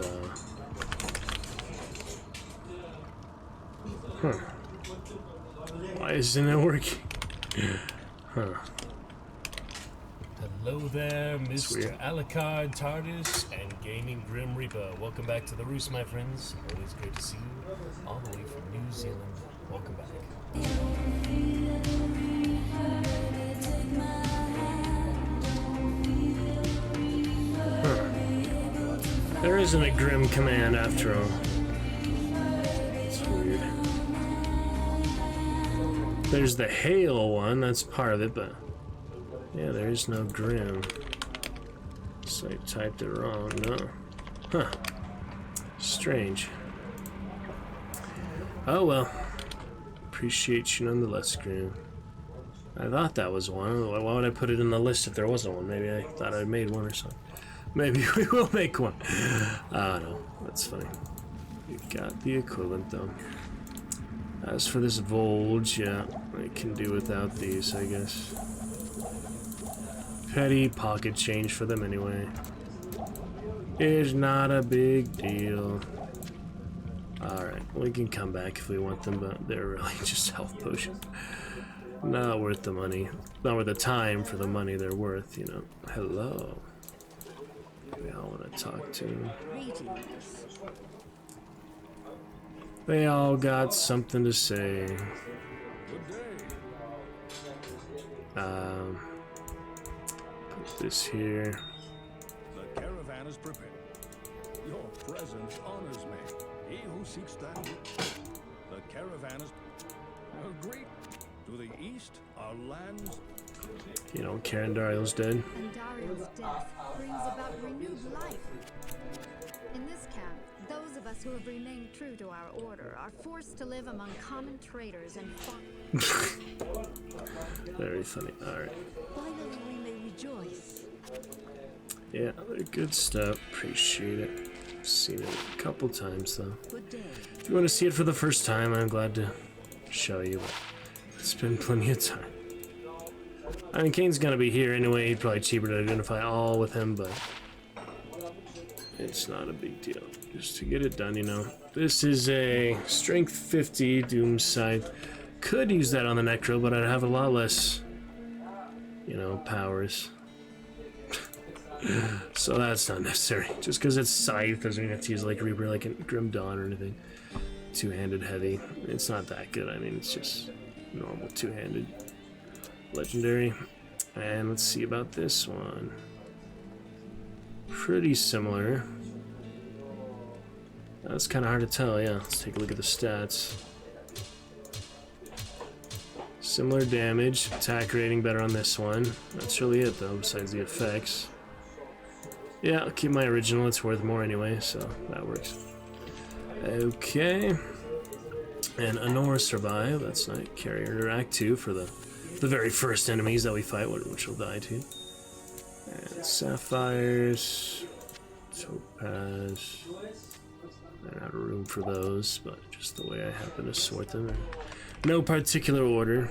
Huh. Why isn't it working? Huh. Hello there, Mr. Alucard TARDIS and Gaming Grim Reaper. Welcome back to the Roost, my friends. Always great to see you, all the way from New Zealand. Welcome back. There isn't a Grim command after all. It's weird. There's the Hail one, that's part of it, but yeah, there is no Grim. So I typed it wrong, no. Huh. Strange. Oh well. Appreciate you nonetheless, Grim. I thought that was one. Why would I put it in the list if there wasn't one? Maybe I thought I made one or something. Maybe we will make one. Ah, no. That's funny. We got the equivalent, though. As for this Volge, yeah, I can do without these, I guess. Petty pocket change for them anyway. It's not a big deal. Alright, we can come back if we want them, but they're really just health potions. Not worth the money. Not worth the time for the money they're worth, you know. Hello. We all want to talk to. They all got something to say. Put this here. The caravan is prepared. Your presence honors me. He who seeks that. The caravan is great. To the east, our lands. You know, Karen Dario's dead. And Dario's death brings about renewed life. In this camp, those of us who have remained true to our order are forced to live among common traders and Very funny. Alright. finally we may rejoice. Yeah, they're good stuff. Appreciate it. Seen it a couple times though. Good day. If you want to see it for the first time, I'm glad to show you. It's been plenty of time. I mean, Kane's gonna be here anyway. He'd probably cheaper to identify all with him, but it's not a big deal. Just to get it done, you know. This is a strength 50 Doom Scythe. Could use that on the Necro, but I'd have a lot less, you know, powers. So that's not necessary. Just because it's Scythe doesn't mean you have to use like Reaper, like in Grim Dawn or anything. Two-handed heavy. It's not that good. I mean, it's just normal two-handed. Legendary. And let's see about this one. Pretty similar. That's kind of hard to tell, yeah. Let's take a look at the stats. Similar damage, attack rating better on this one. That's really it though, besides the effects. Yeah, I'll keep my original, it's worth more anyway, so that works. Okay. And Honor survive, that's nice. Carrier to Act 2 for the very first enemies that we fight, which will die too. And Sapphires, Topaz. I don't have room for those, but just the way I happen to sort them in no particular order.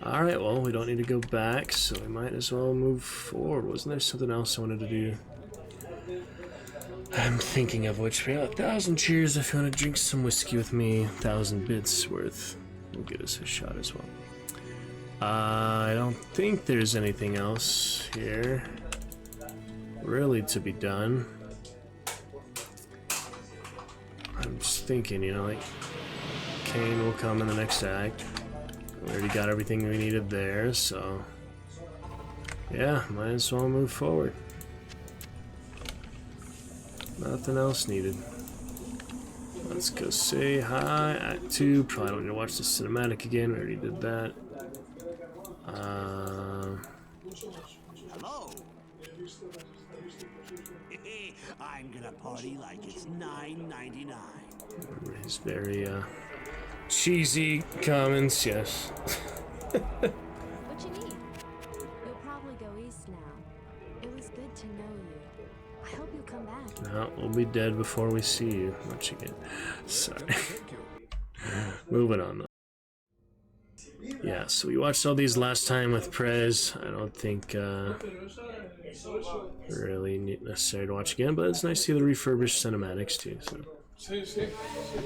Alright, well, we don't need to go back, so we might as well move forward. Wasn't there something else I wanted to do? I'm thinking of which. Yeah, 1,000 cheers if you want to drink some whiskey with me. 1,000 bits worth will get us a shot as well. I don't think there's anything else here really to be done. I'm just thinking, you know, like, Kane will come in the next act. We already got everything we needed there, so yeah, might as well move forward. Nothing else needed. Let's go say hi. Act 2. Probably don't need to watch the cinematic again. We already did that. Hello. I'm gonna party like it's $9.99. His very cheesy comments, yes. What you need? You'll probably go east now. It was good to know you. I hope you'll come back. No, we'll be dead before we see you much again. Sorry. Moving on though. Yeah, so we watched all these last time with Prez. I don't think really necessary to watch again, but it's nice to see the refurbished cinematics too. So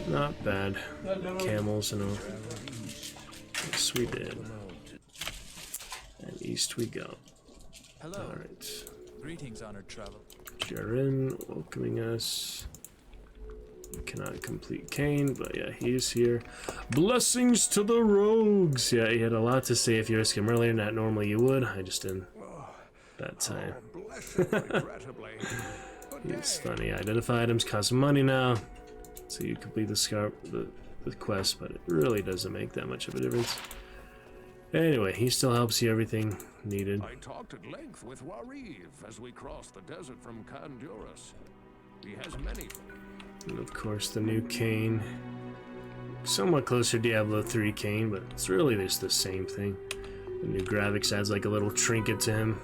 Not bad. Camels and all. Yes, we did. And east we go. Hello. Alright. Greetings, honored travel. Jaren welcoming us. We cannot complete Kane, but yeah, he's here. Blessings to the rogues! Yeah, he had a lot to say if you asked him earlier, not normally you would. I just didn't that time. It's funny. Identify items cost money now. So you complete the quest, but it really doesn't make that much of a difference. Anyway, he still helps you everything needed. I talked at length with Wariv as we crossed the desert from Wondrous. He has many. And of course, the new Kane. Somewhat closer to Diablo 3 Kane, but it's really just the same thing. The new graphics adds like a little trinket to him.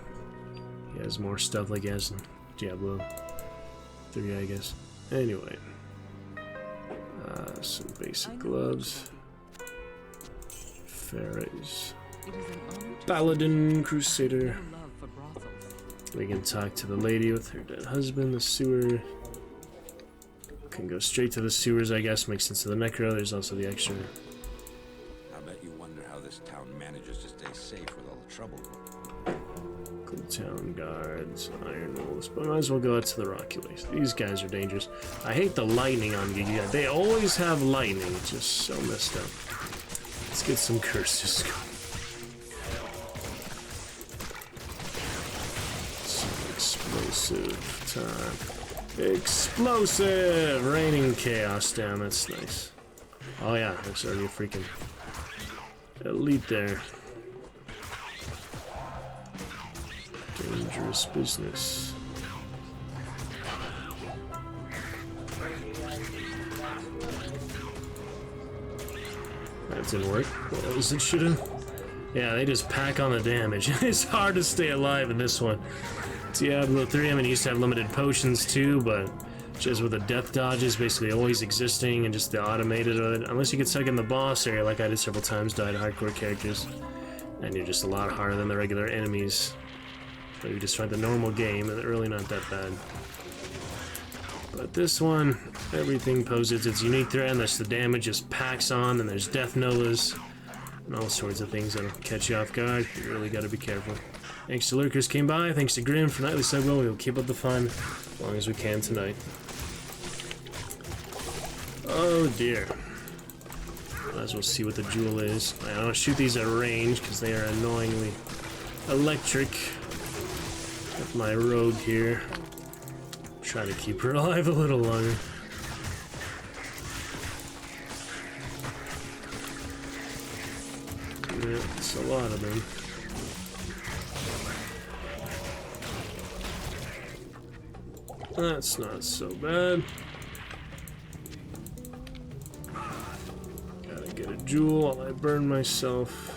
He has more stuff like he has in Diablo 3, I guess. Anyway. Some basic gloves. Ferries. Paladin Crusader. We can talk to the lady with her dead husband, the sewer. Can go straight to the sewers, I guess. Makes sense to the Necro. There's also the extra. I bet you wonder how this town manages to stay safe with all the trouble. Cool town guards, iron wolves. But I might as well go out to the rocky ways. These guys are dangerous. I hate the lightning on Giga. They always have lightning. It's just so messed up. Let's get some curses going. Some explosive time. Explosive! Raining chaos down, that's nice. Oh yeah, there's already a freaking elite there. Dangerous business. That didn't work. What was it shooting? Yeah, they just pack on the damage. It's hard to stay alive in this one. Diablo 3, I mean, you used to have limited potions too, but just with the death dodges basically always existing and just the automated of it. Unless you get stuck in the boss area like I did several times, died hardcore characters. And you're just a lot harder than the regular enemies. But you just find the normal game, and they're really not that bad. But this one, everything poses its unique threat, and there's the damage just packs on, and there's death novas, and all sorts of things that'll catch you off guard. You really gotta be careful. Thanks to Lurkers came by, thanks to Grim for Nightly Subwell. We'll keep up the fun as long as we can tonight. Oh dear. Might as well see what the jewel is. I don't shoot these at range because they are annoyingly electric. With my rogue here. Try to keep her alive a little longer. Yeah, it's a lot of them. That's not so bad. Gotta get a jewel while I burn myself.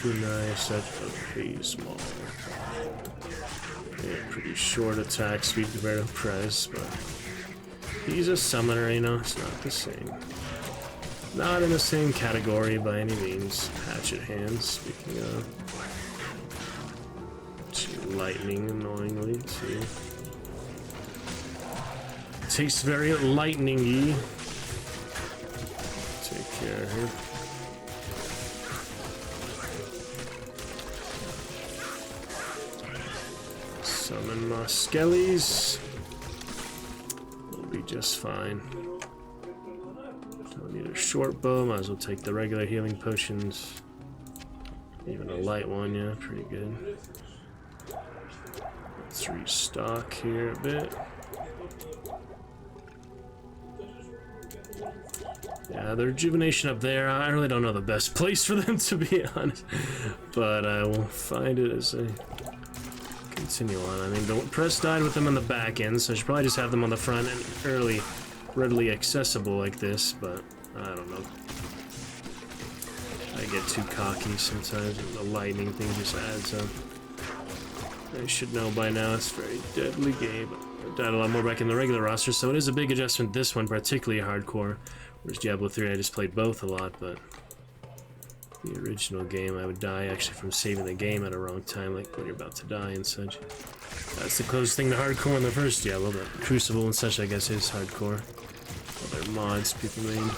Kunai, such a pretty small. Yeah, pretty short attack speed compared to Prez, but he's a summoner, you know, it's not the same. Not in the same category by any means. Hatchet hands, speaking of. Lightning, annoyingly, too. Tastes very lightning-y. Take care of her. Summon my skellies. We'll be just fine. Don't need a short bow, might as well take the regular healing potions. Even a light one, yeah, pretty good. Let's restock here a bit. Yeah, the rejuvenation up there, I really don't know the best place for them, to be honest. But I will find it as I continue on. I mean, the press died with them on the back end, so I should probably just have them on the front and readily accessible like this, but I don't know. I get too cocky sometimes, and the lightning thing just adds up. I should know by now it's a very deadly game. I've died a lot more back in the regular roster, so it is a big adjustment. This one particularly hardcore, whereas Diablo 3 I just played both a lot, but The original game, I would die actually from saving the game at a wrong time, like when you're about to die and such. That's the closest thing to hardcore in the first Diablo, but Crucible and such, I guess, is hardcore. Other mods people made.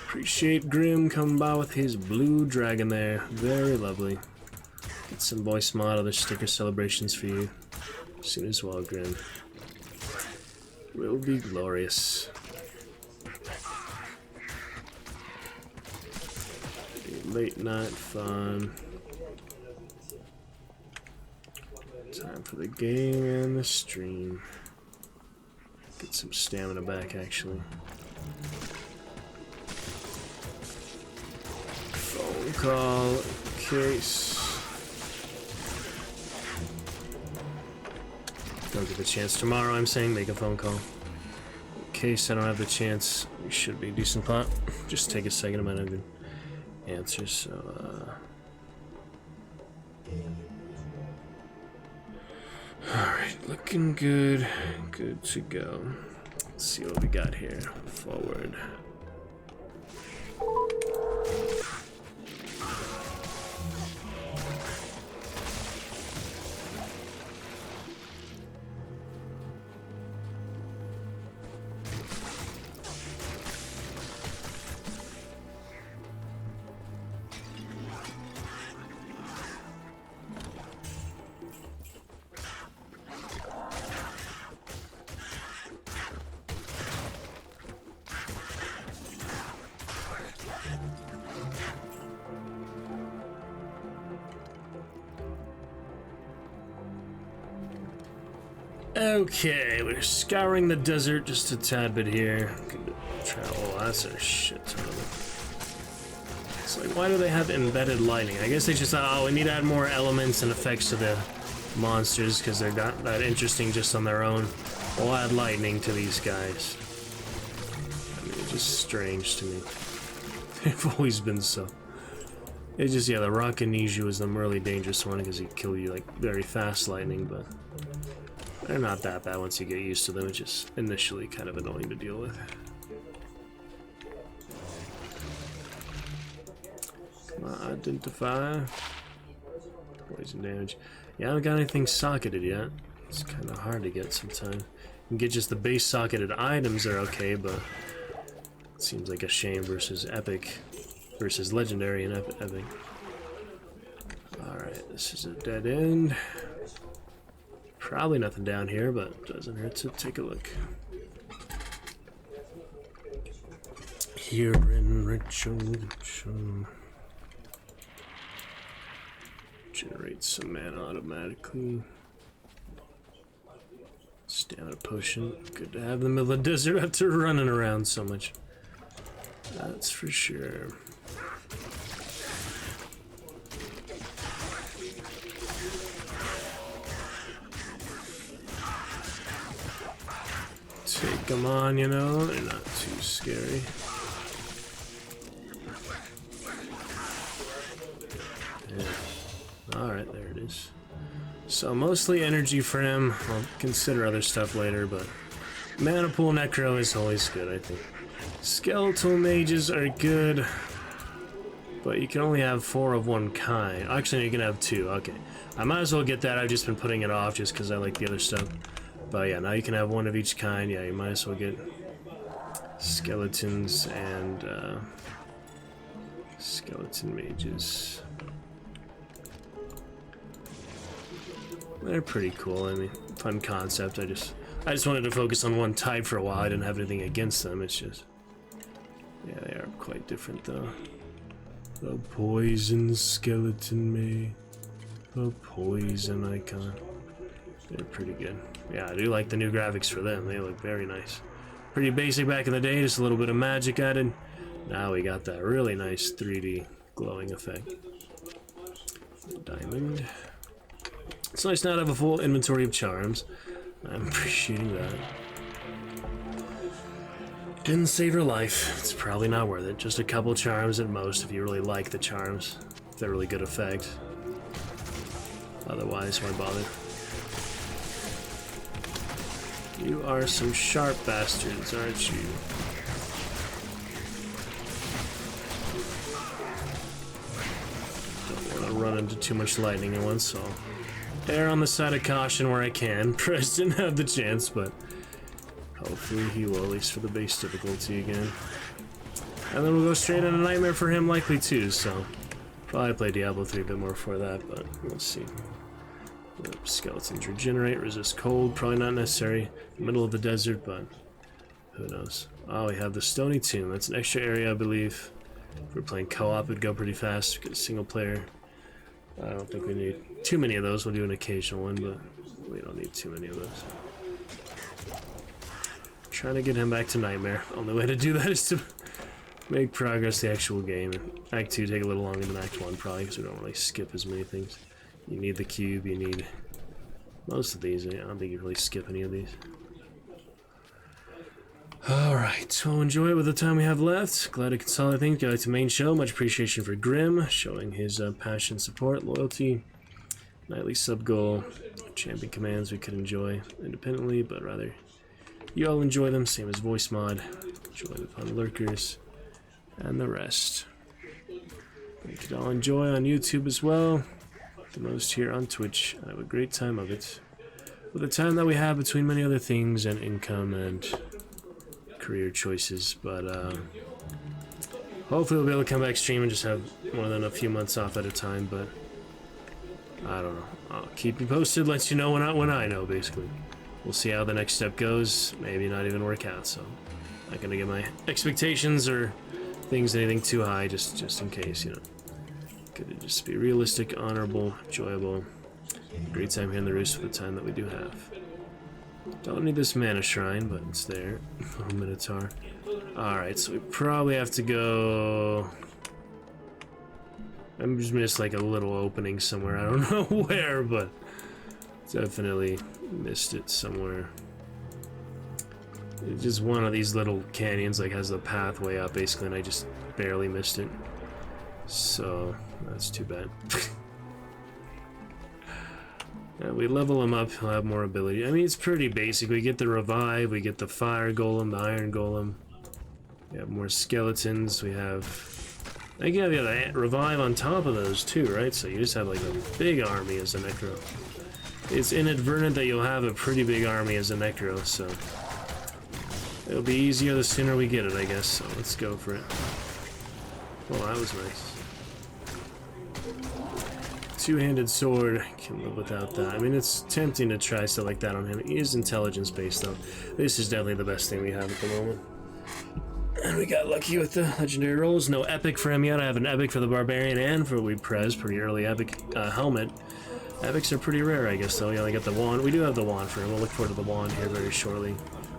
Appreciate Grim coming by with his blue dragon there. Very lovely. Get some voice mod, other sticker celebrations for you soon as well, Grim. Will be glorious. Late night fun. Time for the game and the stream. Get some stamina back, actually. Phone call, case. Don't get the chance tomorrow, I'm saying, make a phone call. In case I don't have the chance, we should be a decent plot. Just take a second, I might have good answers, so, alright, looking good. Good to go. Let's see what we got here. Forward. Okay, we're scouring the desert just a tad bit here. Good travel. Oh, that's a shit ton of it. It's like, why do they have embedded lighting? I guess they just thought, oh, we need to add more elements and effects to the monsters because they're not that interesting just on their own. We'll add lightning to these guys. I mean, it's just strange to me. They've always been so. It's just, yeah, the Rockaniju is the really dangerous one because he kill you like very fast lightning, but they're not that bad once you get used to them. It's just initially kind of annoying to deal with. Come on, identify. Poison damage. Yeah, I haven't got anything socketed yet. It's kind of hard to get sometimes. You can get just the base socketed items are okay, but it seems like a shame versus epic. Versus legendary and epic. Alright, this is a dead end. Probably nothing down here, but doesn't hurt to take a look. Here in Ritual. Generate some mana automatically. Stamina potion. Good to have in the middle of the desert after running around so much. That's for sure. Take them on, you know, they're not too scary. Yeah. Alright, there it is. So mostly energy for him. I'll consider other stuff later, but mana pool necro is always good, I think. Skeletal mages are good, but you can only have 4 of one kind. Actually, you can have 2. Okay, I might as well get that. I've just been putting it off just because I like the other stuff. But yeah, now you can have 1 of each kind. Yeah, you might as well get skeletons and skeleton mages. They're pretty cool. I mean, fun concept. I just wanted to focus on one type for a while. I didn't have anything against them. It's just, yeah, they are quite different though. The poison skeleton mage, the poison icon. They're pretty good. Yeah, I do like the new graphics for them. They look very nice. Pretty basic back in the day, just a little bit of magic added. Now we got that really nice 3D glowing effect. Diamond. It's nice now to have a full inventory of charms. I'm appreciating that. Didn't save her life. It's probably not worth it. Just a couple charms at most if you really like the charms. If they're really good effect. Otherwise, why bother? You are some sharp bastards, aren't you? into too much lightning at once, so err on the side of caution where I can. Prez didn't have the chance, but hopefully he will, at least for the base difficulty again. And then we'll go straight into Nightmare for him, likely too, so probably play Diablo 3 a bit more for that, but we'll see. Skeletons regenerate, resist cold, probably not necessary. Middle of the desert, but who knows. Oh, we have the Stony Tomb. That's an extra area, I believe. If we're playing co-op, it'd go pretty fast. Get a single player. I don't think we need too many of those. We'll do an occasional one, but we don't need too many of those. Trying to get him back to Nightmare. Only way to do that is to make progress the actual game. Act 2 take a little longer than Act 1 probably, because we don't really skip as many things. You need the cube, you need most of these. I don't think you really skip any of these. Alright, so enjoy it with the time we have left. Glad to consolidate things. Get back to main show. Much appreciation for Grim, showing his passion, support, loyalty. Nightly sub goal. Champion commands we could enjoy independently, but rather you all enjoy them. Same as voice mod. Enjoy the fun lurkers. And the rest. We could all enjoy on YouTube as well. The most here on Twitch. I have a great time of it. With the time that we have between many other things and income and career choices, but hopefully we'll be able to come back stream and just have more than a few months off at a time, but I don't know. I'll keep you posted, let you know when I know, basically. We'll see how the next step goes. Maybe not even work out, so I'm not gonna get my expectations or things anything too high, just in case, you know. Could just be realistic, honorable, enjoyable. Great time here in the Roost for the time that we do have. Don't need this mana shrine, but it's there. Oh, Minotaur. Alright, so we probably have to go... I just missed like a little opening somewhere. I don't know where, but definitely missed it somewhere. It's just one of these little canyons like has the pathway up basically, and I just barely missed it. So that's too bad. We level him up, he'll have more ability. I mean, it's pretty basic. We get the revive, we get the fire golem, the iron golem. We have more skeletons, we have... I think you have the revive on top of those too, right? So you just have like a big army as a Necro. It's inadvertent that you'll have a pretty big army as a Necro, so... It'll be easier the sooner we get it, I guess, so let's go for it. Well, that was nice. Two-handed sword, can live without that. I mean, it's tempting to try stuff like that on him. He is intelligence-based, though. This is definitely the best thing we have at the moment. And we got lucky with the legendary rolls. No epic for him yet. I have an epic for the Barbarian and for Prez. Pretty early epic helmet. Epics are pretty rare, I guess, though. We only got the wand. We do have the wand for him. We'll look forward to the wand here very shortly.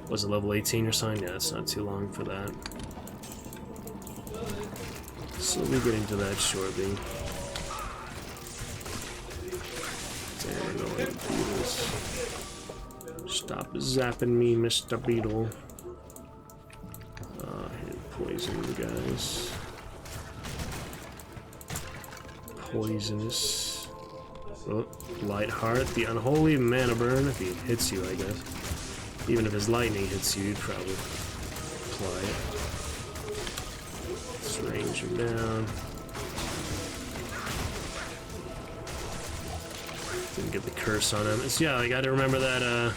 Was it level 18 or something? Yeah, it's not too long for that. So we'll be getting to that shortly. There we go, beetles. Stop zapping me, Mr. Beetle. Here, poison the guys. Poisonous. Oh, light heart, the unholy mana burn. If he hits you, I guess. Even if his lightning hits you, you'd probably apply it. Let's range him down. Didn't get the curse on him. It's, yeah, I gotta remember that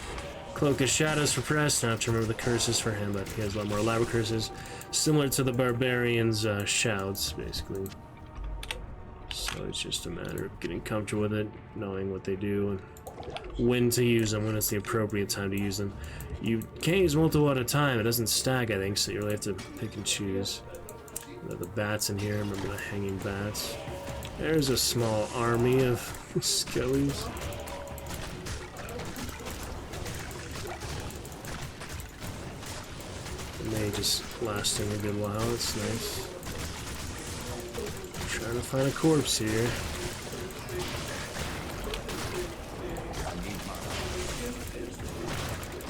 Cloak of Shadows for Press. I have to remember the curses for him, but he has a lot more elaborate curses. Similar to the Barbarian's Shouds, basically. So it's just a matter of getting comfortable with it, knowing what they do, and when to use them, when it's the appropriate time to use them. You can't use multiple at a time. It doesn't stack, I think, so you really have to pick and choose. The bats in here, remember the hanging bats. There's a small army of skellies. It may just last him a good while, it's nice. I'm trying to find a corpse here.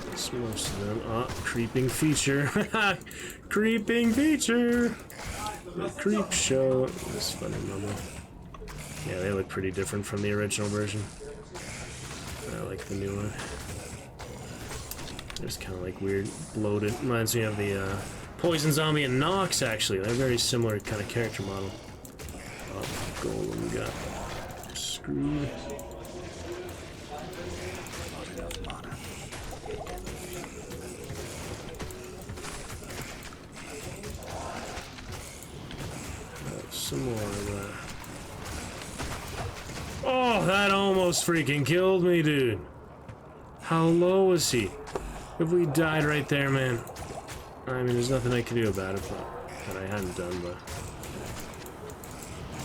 That's most of them. Oh, creeping feature. Creeping feature! The creep show. This funny moment. Yeah, they look pretty different from the original version. I like the new one. It's kind of like weird, bloated. Reminds me of the Poison Zombie and Nox, actually. They're very similar kind of character model. Oh, golem got screwed. Some more of that. Oh, that almost freaking killed me, dude. How low was he? If we died right there, man. I mean, there's nothing I can do about it, but that I hadn't done, but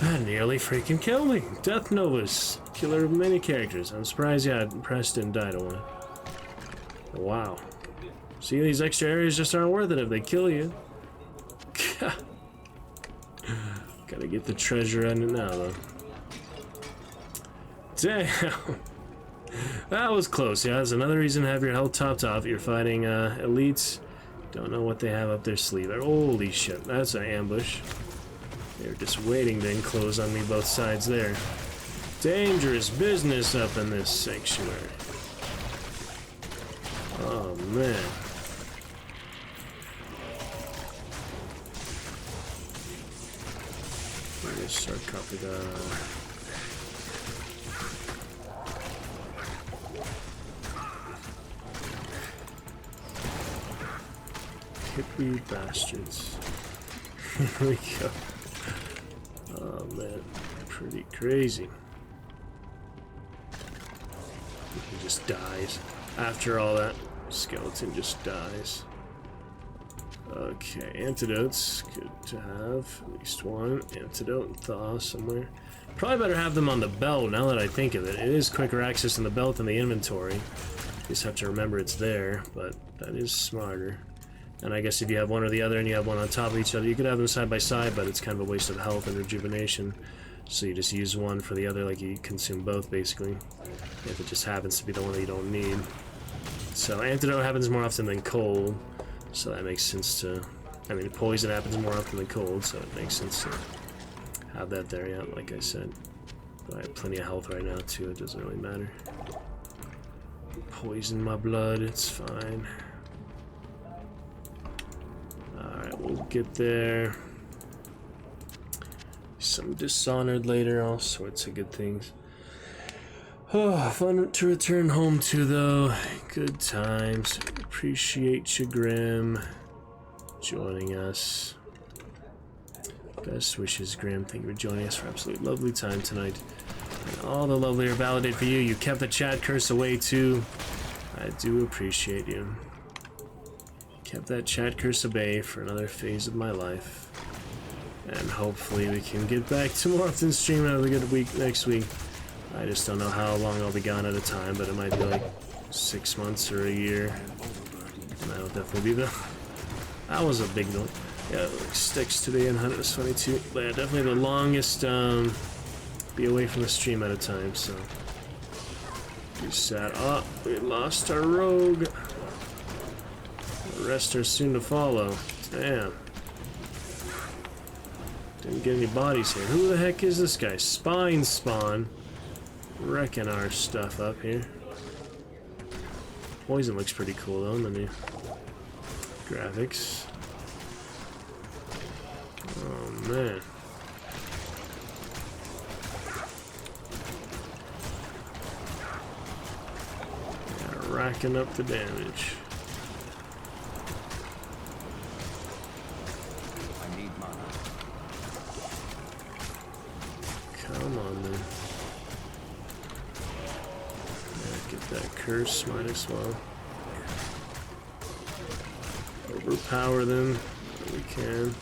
that nearly freaking killed me. Death Nova's killer of many characters. I'm surprised, yeah, Preston died on one. Wow. See, these extra areas just aren't worth it if they kill you. Gotta get the treasure on it now, though. Damn. That was close. Yeah, that's another reason to have your health topped off. You're fighting elites. Don't know what they have up their sleeve. Holy shit, that's an ambush. They're just waiting to enclose on me both sides there. Dangerous business up in this sanctuary. Oh, man. Where's sarcophagus? Hippie bastards. Here we go. Oh man, pretty crazy. He just dies. After all that, skeleton just dies. Okay, antidotes. Good to have. At least one antidote and thaw somewhere. Probably better have them on the belt now that I think of it. It is quicker access in the belt than the inventory. Just have to remember it's there, but that is smarter. And I guess if you have one or the other and you have one on top of each other, you could have them side by side, but it's kind of a waste of health and rejuvenation. So you just use one for the other, like you consume both, basically. If it just happens to be the one that you don't need. So antidote happens more often than cold, so that makes sense to... I mean, poison happens more often than cold, so it makes sense to have that there, yeah, like I said. But I have plenty of health right now, too, it doesn't really matter. Poison my blood, it's fine. Alright, we'll get there. Some Dishonored later, all sorts of good things. Oh, fun to return home to, though. Good times. Appreciate you, Grim, joining us. Best wishes, Grim. Thank you for joining us for absolutely lovely time tonight. And all the lovely are validated for you. You kept the chat curse away, too. I do appreciate you. Kept that chat curse at bay for another phase of my life. And hopefully we can get back to more often stream and have a good week next week. I just don't know how long I'll be gone at a time, but it might be like 6 months or a year. And that'll definitely be the... That was a big one. Yeah, like sticks today and 122. But yeah, definitely the longest be away from the stream at a time, so... We sat... Oh, we lost our rogue. The rest are soon to follow. Damn. Didn't get any bodies here. Who the heck is this guy? Spine Spawn. Wrecking our stuff up here. Poison looks pretty cool though in the new graphics. Oh man. Yeah, racking up the damage. Come on then. Yeah, get that curse, might as well. Overpower them if we can.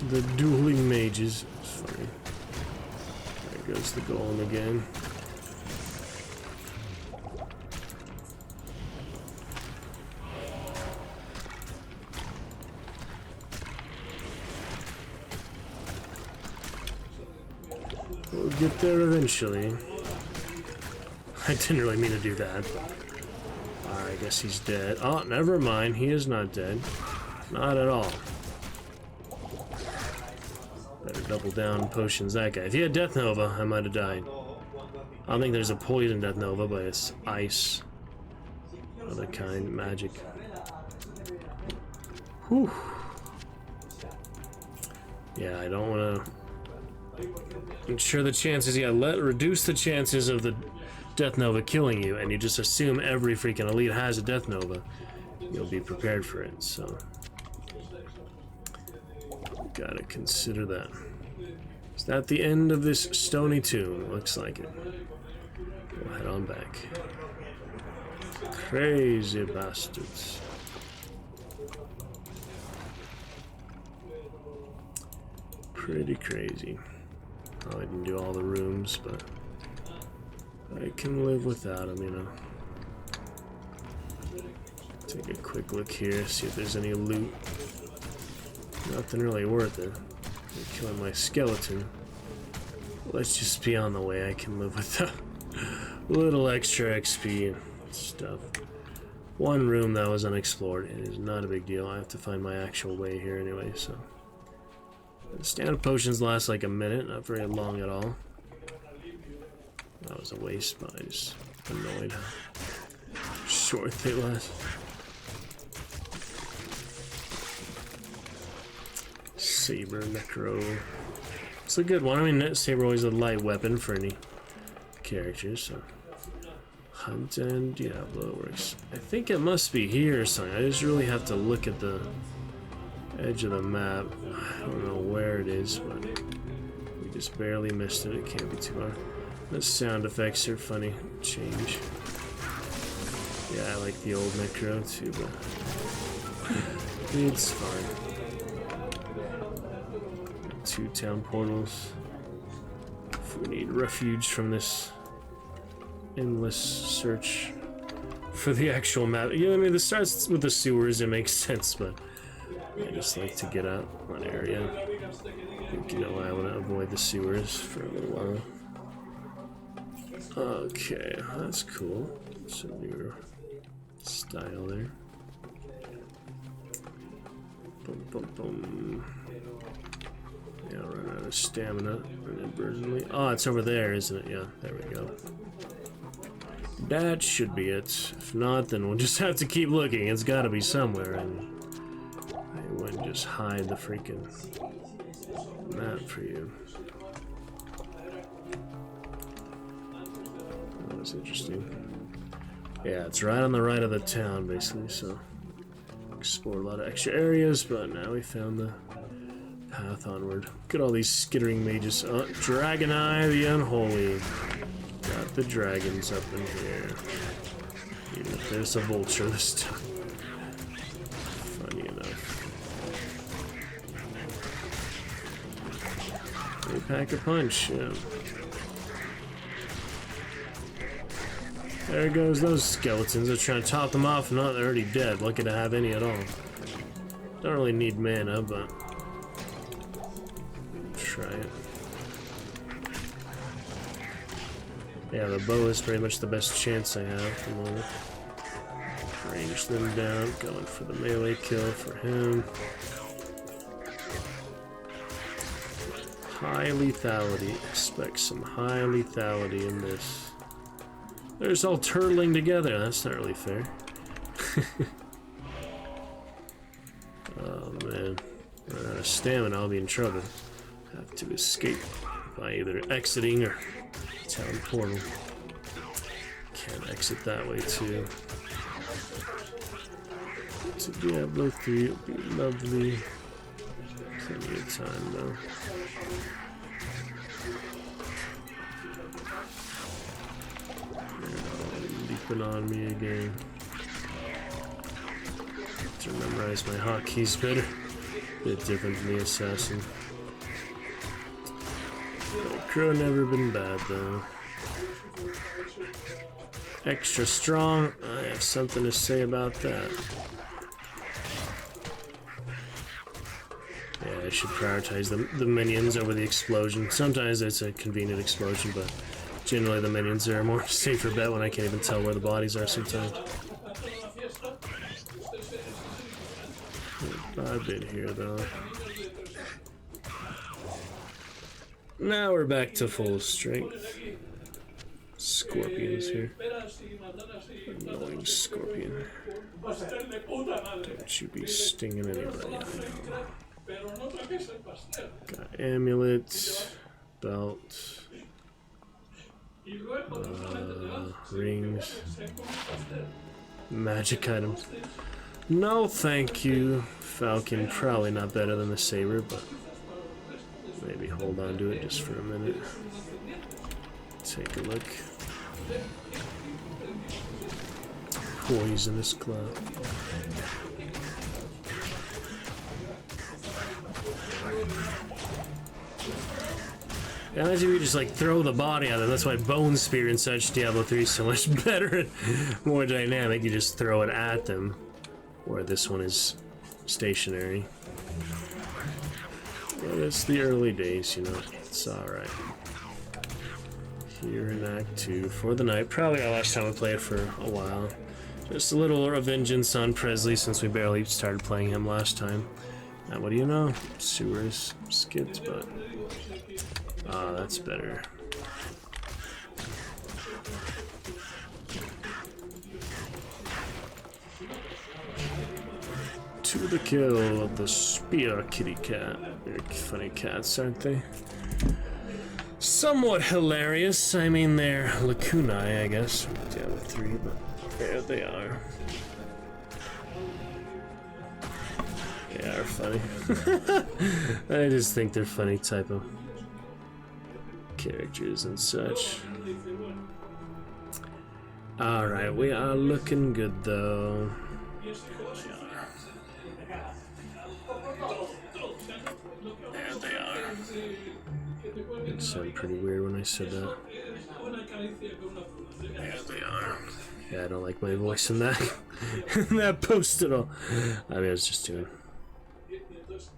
The dueling mages. It's funny. There goes the golem again. We'll get there eventually. I didn't really mean to do that. I guess he's dead. Oh, never mind. He is not dead. Not at all. Better double down potions that guy. If he had Death Nova, I might have died. I don't think there's a poison Death Nova, but it's ice. Other kind, magic. Whew. Yeah, I don't want to ensure the chances. Yeah, reduce the chances of the Death Nova killing you, and you just assume every freaking elite has a Death Nova. You'll be prepared for it, so gotta consider that. Is that the end of this stony tomb? Looks like it. We'll head on back. Crazy bastards. Pretty crazy. I didn't do all the rooms, but I can live without them, you know. Take a quick look here, see if there's any loot. Nothing really worth it. I'm killing my skeleton. Let's just be on the way. I can live with a little extra XP and stuff. One room that was unexplored. It is not a big deal. I have to find my actual way here anyway, so. The standard potions last like a minute, not very long at all. That was a waste, but I just annoyed how short they last. Saber, Necro. It's a good one. I mean, Saber always a light weapon for any characters, so. Hunt and Diablo works. I think it must be here or something. I just really have to look at the edge of the map. I don't know where it is, but we just barely missed it. It can't be too hard. The sound effects are funny. Change. Yeah, I like the old Necro too, but it's fine. 2 town portals. If we need refuge from this endless search for the actual map. Yeah, I mean, this starts with the sewers, it makes sense, but I just like to get out one area. I think, you know, I want to avoid the sewers for a little while. Okay, that's cool. Some new style there. Boom, boom, boom. Yeah, I'll run out of stamina inadvertently. Oh, it's over there, isn't it? Yeah, there we go. That should be it. If not, then we'll just have to keep looking. It's got to be somewhere, and I wouldn't just hide the freaking map for you. That was interesting. Yeah, it's right on the right of the town, basically, so explore a lot of extra areas, but now we found the path onward. Look at all these skittering mages. Oh, Dragon Eye the Unholy. Got the dragons up in here. Even if there's a vulture this time. Funny enough. They pack a punch, yeah. There goes those skeletons. They're trying to top them off. No, they're already dead. Lucky to have any at all. Don't really need mana, but try it. Yeah, the bow is pretty much the best chance I have for the moment. Range them down, going for the melee kill for him. High lethality. Expect some high lethality in this. They're just all turtling together. That's not really fair. Oh man. Run out of stamina, I'll be in trouble. Have to escape by either exiting or town portal. Can't exit that way too. To Diablo 3 would be lovely. Plenty of time though. Leaping on me again. Have to memorize my hotkeys better. Bit different from the assassin. Crow never been bad though. Extra strong. I have something to say about that. Yeah, I should prioritize the minions over the explosion. Sometimes it's a convenient explosion, but generally the minions are a more safer bet when I can't even tell where the bodies are sometimes. A bit here though. Now we're back to full strength. Scorpions here. Annoying scorpion. Don't you be stinging anybody, I know. Got amulet, belt, rings, magic items. No, thank you. Falcon, probably not better than the saber, but maybe hold on to it just for a minute. Take a look. Poisonous cloud. Yeah, imagine if you just like throw the body at them. That's why Bone Spear and such Diablo 3 is so much better and more dynamic. You just throw it at them, where this one is stationary. But it's the early days, you know. It's alright. Here in Act 2 for the night. Probably our last time we played for a while. Just a little Avenging on Presley since we barely started playing him last time. And what do you know? Sewers skipped, but that's better. To the kill of the spear kitty cat. They're funny cats, aren't they? Somewhat hilarious. I mean, they're lacunae, I guess. Diablo 3, but there they are. They are funny. I just think they're funny type of characters and such. Alright, we are looking good though. There they are. It sounded pretty weird when I said that. There they are. Yeah, I don't like my voice in that in that post at all. I mean, I was just doing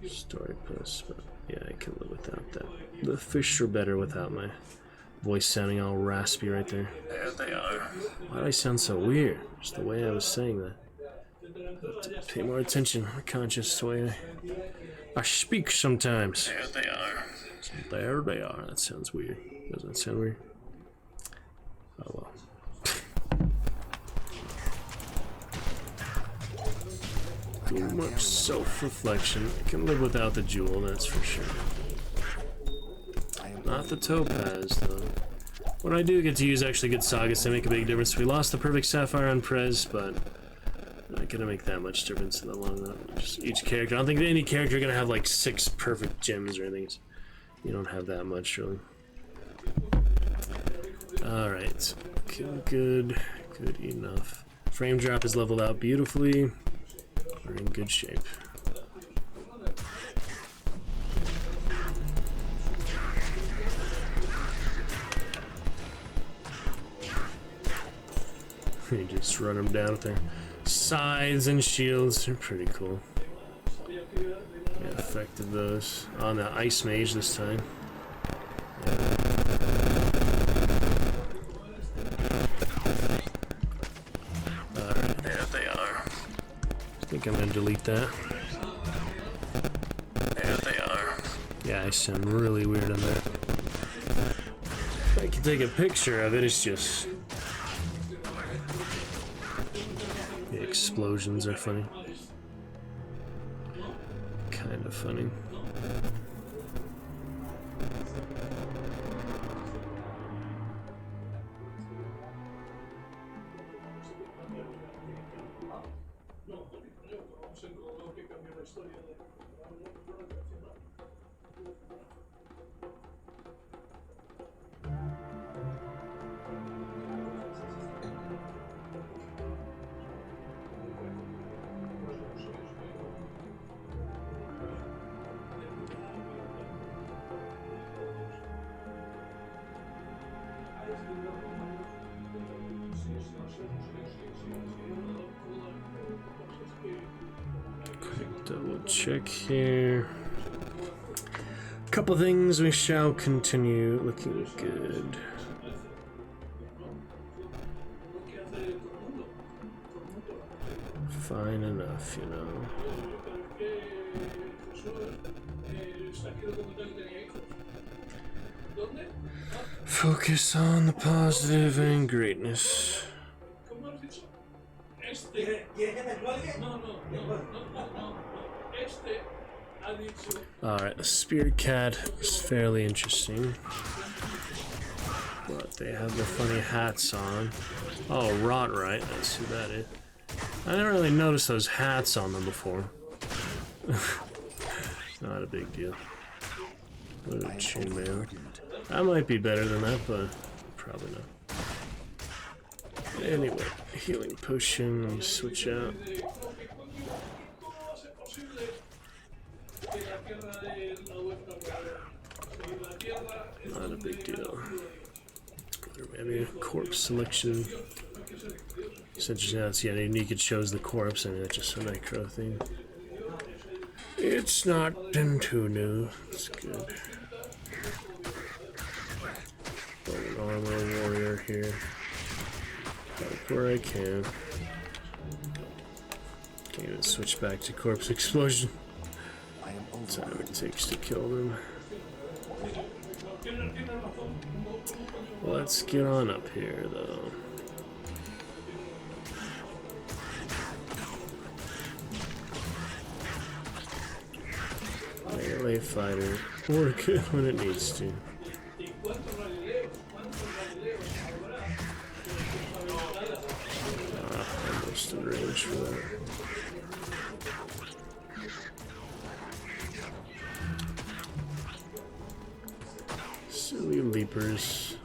story posts, but yeah, I can live without that. The fish are better without my voice sounding all raspy right there. There they are. Why do I sound so weird? Just the way I was saying that. Pay more attention. I'm conscious the way I speak sometimes. There they are. There they are. That sounds weird. Doesn't that sound weird? Oh well. Too much self-reflection. I can live without the jewel, that's for sure. Not the topaz, though. When I do get to use actually good sagas, they make a big difference. We lost the perfect sapphire on Prez, but not gonna make that much difference in the long run. Just each character. I don't think any character gonna have like 6 perfect gems or anything. You don't have that much, really. Alright. Good enough. Frame drop is leveled out beautifully. We're in good shape. You just run them down with their sides and shields. They're pretty cool. Yeah, affected those on the Ice Mage this time. Yeah. Alright, there they are. I think I'm gonna delete that. There they are. Yeah, I sound really weird on that. I can take a picture of it, it's just... The explosions are funny. Kind of funny. Quick double check here. Couple things we shall continue looking good. Fine enough, you know. Focus on the positive and greatness. Alright, the Spirit Cat is fairly interesting. But they have their funny hats on. Oh, Rot Right, that's who that is. I didn't really notice those hats on them before. Not a big deal. What a chainmail. That might be better than that, but probably not. Anyway, healing potion, let me switch out. Not a big deal. Maybe a corpse selection. Since that's unique, it shows the corpse. I mean, that's just a Necro thing. It's not been too new. It's good. An armor warrior here. Help where I can. Can't even switch back to corpse explosion. Time it takes to kill them. Let's get on up here, though. Melee fighter. Work it when it needs to. Almost in range for that. Silly leapers.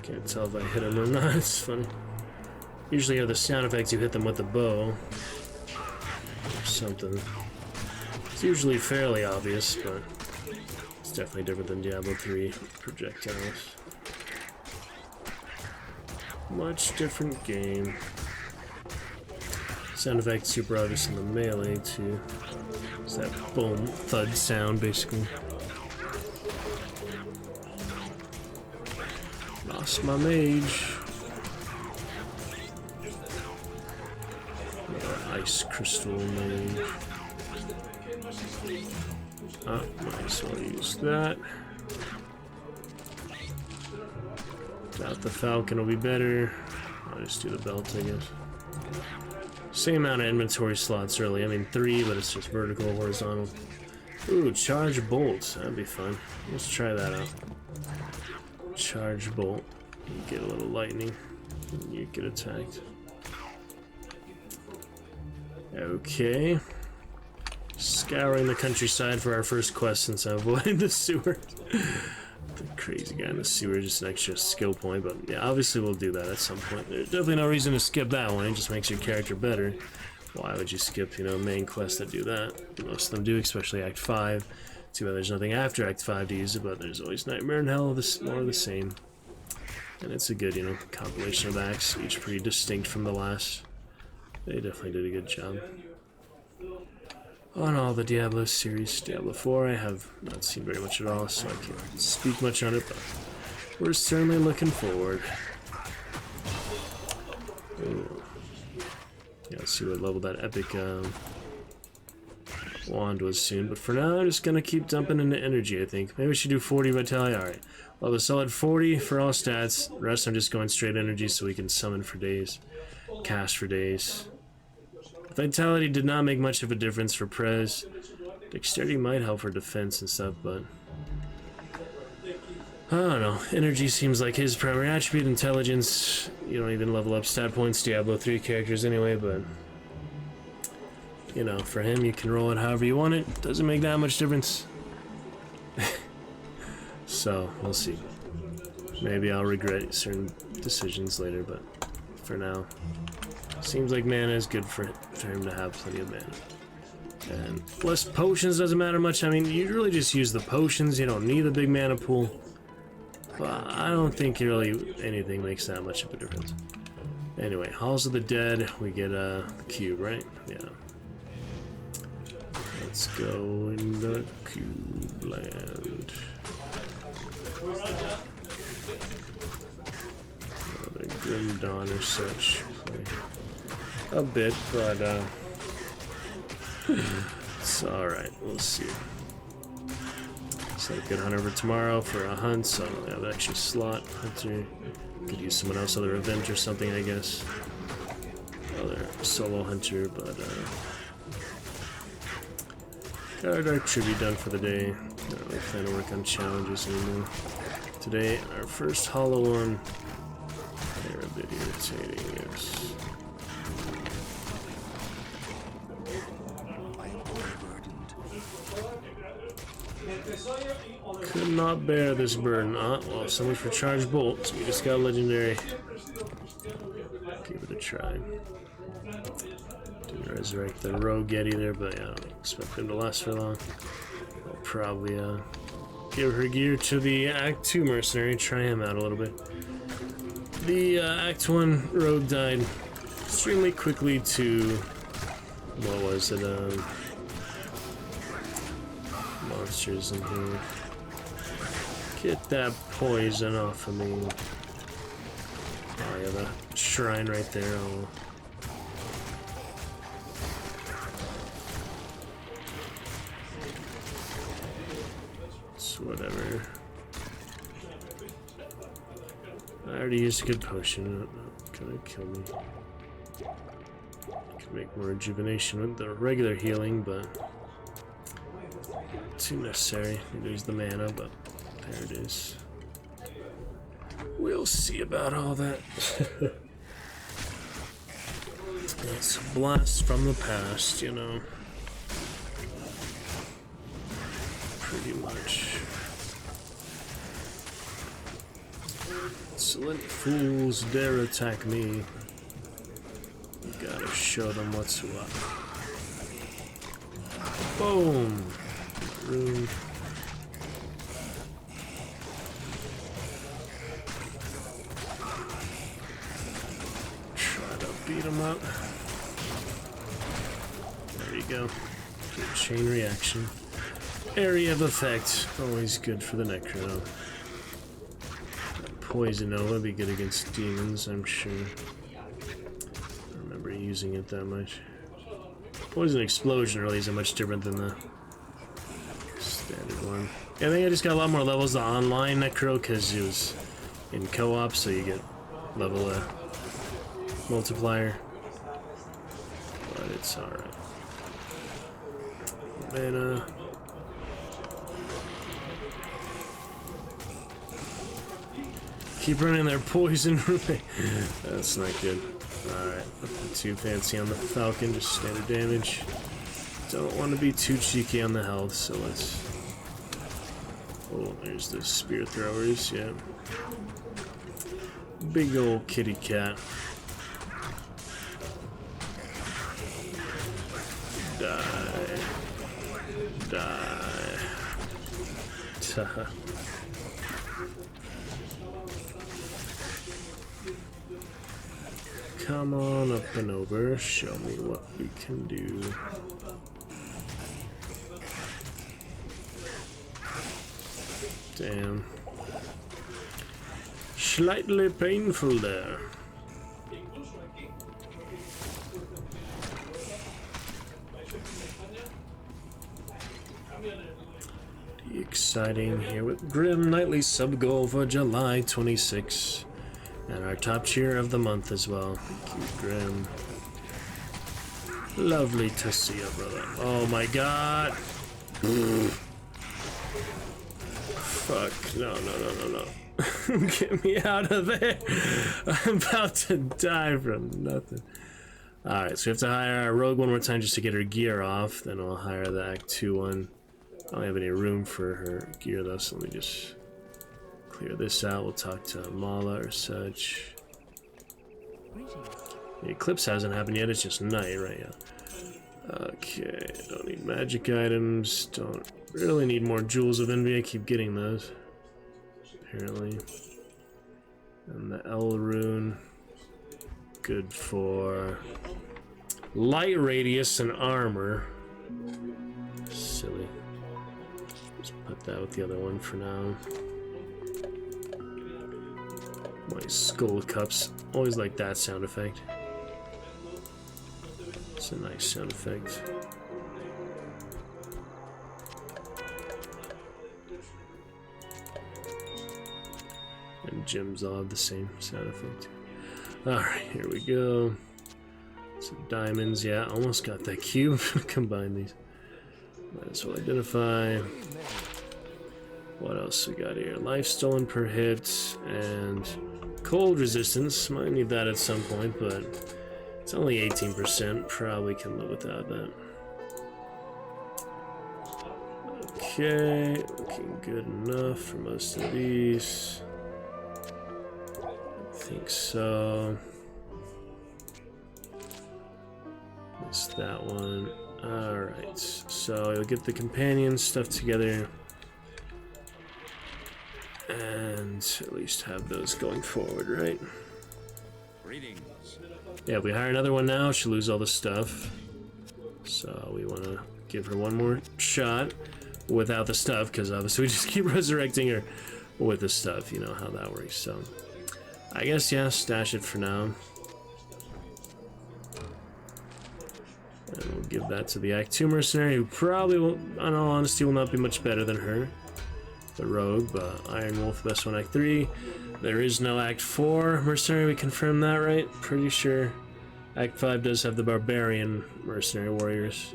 Can't tell if I hit them or not, it's funny. Usually you have the sound effects, you hit them with the bow. Or something. It's usually fairly obvious, but it's definitely different than Diablo 3 projectiles. Much different game. Sound effect super obvious in the melee too. It's that boom, thud sound basically. Lost my mage. Another ice crystal mage. Might as well use that. Doubt the Falcon will be better. I'll just do the belt, I guess. Same amount of inventory slots, really. I mean, 3, but it's just vertical, horizontal. Ooh, charge bolts. That'd be fun. Let's try that out. Charge bolt. You get a little lightning. And you get attacked. Okay. Scouring the countryside for our first quest since I avoided the sewer. The crazy guy in the sewer, just an extra skill point, but yeah, obviously we'll do that at some point. There's definitely no reason to skip that one, it just makes your character better. Why would you skip, you know, main quests that do that? Most of them do, especially Act 5. Too bad there's nothing after Act 5 to use it, but there's always Nightmare in Hell, more of the same. And it's a good, you know, compilation of acts, each pretty distinct from the last. They definitely did a good job. On all the Diablo series, Diablo 4 I have not seen very much at all, so I can't speak much on it, but we're certainly looking forward. Ooh. Yeah, let's see what level that epic wand was soon, but for now I'm just gonna keep dumping into energy, I think. Maybe we should do 40 Vitality, alright. Well, the solid 40 for all stats, the rest I'm just going straight energy so we can summon for days, cast for days. Vitality did not make much of a difference for Prez. Dexterity might help for defense and stuff, but I don't know. Energy seems like his primary attribute. Intelligence, you don't even level up stat points, Diablo 3 characters anyway, but you know, for him you can roll it however you want it. Doesn't make that much difference. So, we'll see. Maybe I'll regret certain decisions later, but for now, seems like mana is good for him to have plenty of mana. And less potions doesn't matter much. I mean, you really just use the potions. You don't need the big mana pool. But I don't think really anything makes that much of a difference. Anyway, Halls of the Dead. We get the cube, right? Yeah. Let's go in the cube land. Another Grim Dawn or such. Play a bit, but it's alright, we'll see. Set a good hunter for tomorrow for a hunt, so I don't have an extra slot. Hunter. Could use someone else, other event or something, I guess. Other solo hunter, but Got our dark tribute done for the day. Not really plan to work on challenges anymore. Today, our first hollow one. They're a bit irritating, yes. Could not bear this burden. Well, so much for charged bolts. We just got legendary. Give it a try. Didn't resurrect the rogue yet either, but yeah, I don't expect him to last for long. I'll probably give her gear to the Act 2 mercenary, try him out a little bit. The Act 1 rogue died extremely quickly to, what was it, monsters in here. Get that poison off of me. Oh yeah, the shrine right there. Oh. It's whatever. I already used a good potion. Not gonna kill me. Could make more rejuvenation with the regular healing, but too necessary. Lose the mana, but there it is. We'll see about all that. It's a blast from the past, you know. Pretty much. Insolent fools dare attack me. Gotta show them what's what. Boom! Rude. Try to beat him up. There you go. Good chain reaction. Area of effect. Always good for the Necro. Poison Nova would be good against demons, I'm sure. I don't remember using it that much. Poison Explosion really isn't much different than the standard one. Yeah, I think I just got a lot more levels the online Necro because it was in co-op, so you get level multiplier. But it's alright. Mana. Keep running their poison. That's not good. Alright, nothing too fancy on the Falcon, just standard damage. Don't want to be too cheeky on the health, so let's... Oh, there's the spear throwers, yeah. Big old kitty cat. Die. Die. Ta. Come on up and over, show me what we can do. Damn. Slightly painful there. Exciting here with Grim Nightly Sub Goal for July 26. And our top cheer of the month as well. Thank you, Grim. Lovely to see you, brother. Oh my god. Fuck. No. Get me out of there. I'm about to die from nothing. Alright, so we have to hire our rogue one more time just to get her gear off. Then I'll hire the Act 2 one. I don't have any room for her gear though, so let me just clear this out. We'll talk to Mala or such. The eclipse hasn't happened yet, it's just night, right? Yeah. Okay, don't need magic items. Don't really need more Jewels of Envy. I keep getting those, apparently. And the L rune. Good for light radius and armor. Silly. Just put that with the other one for now. My skull cups. Always like that sound effect. It's a nice sound effect. And gems all have the same sound effect. Alright, here we go. Some diamonds, yeah, almost got that cube. Combine these. Might as well identify. What else we got here? Life stolen per hit and cold resistance. Might need that at some point, but it's only 18%. Probably can live without that. Okay, looking good enough for most of these. I think so. Missed that one. Alright, so you'll get the companion stuff together. And at least have those going forward, right? Greetings. Yeah, if we hire another one now, she'll lose all the stuff. So we want to give her one more shot without the stuff, because obviously we just keep resurrecting her with the stuff. You know how that works. So I guess, yeah, stash it for now. And we'll give that to the Act 2 mercenary, who probably, will, in all honesty, will not be much better than her. The rogue, but Iron Wolf, best one. Act 3. There is no Act 4 mercenary. We confirm that, right? Pretty sure. Act 5 does have the barbarian mercenary warriors,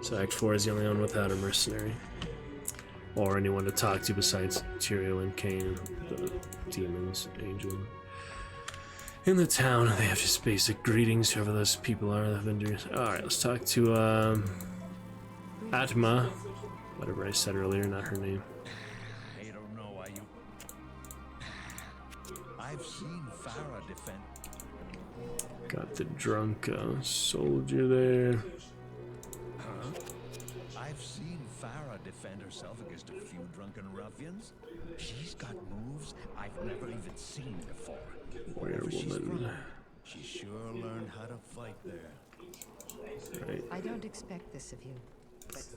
so Act 4 is the only one without a mercenary or anyone to talk to besides Tyrael and Cain, the demons, angel. In the town, they have just basic greetings, whoever those people are, the Avengers. Alright, let's talk to Atma, whatever I said earlier, not her name. I've seen Farah defend. Got the drunk soldier there. Huh? I've seen Farah defend herself against a few drunken ruffians. She's got moves I've never even seen before. Wherever she's from, she sure learned how to fight there. Right. I don't expect this of you, but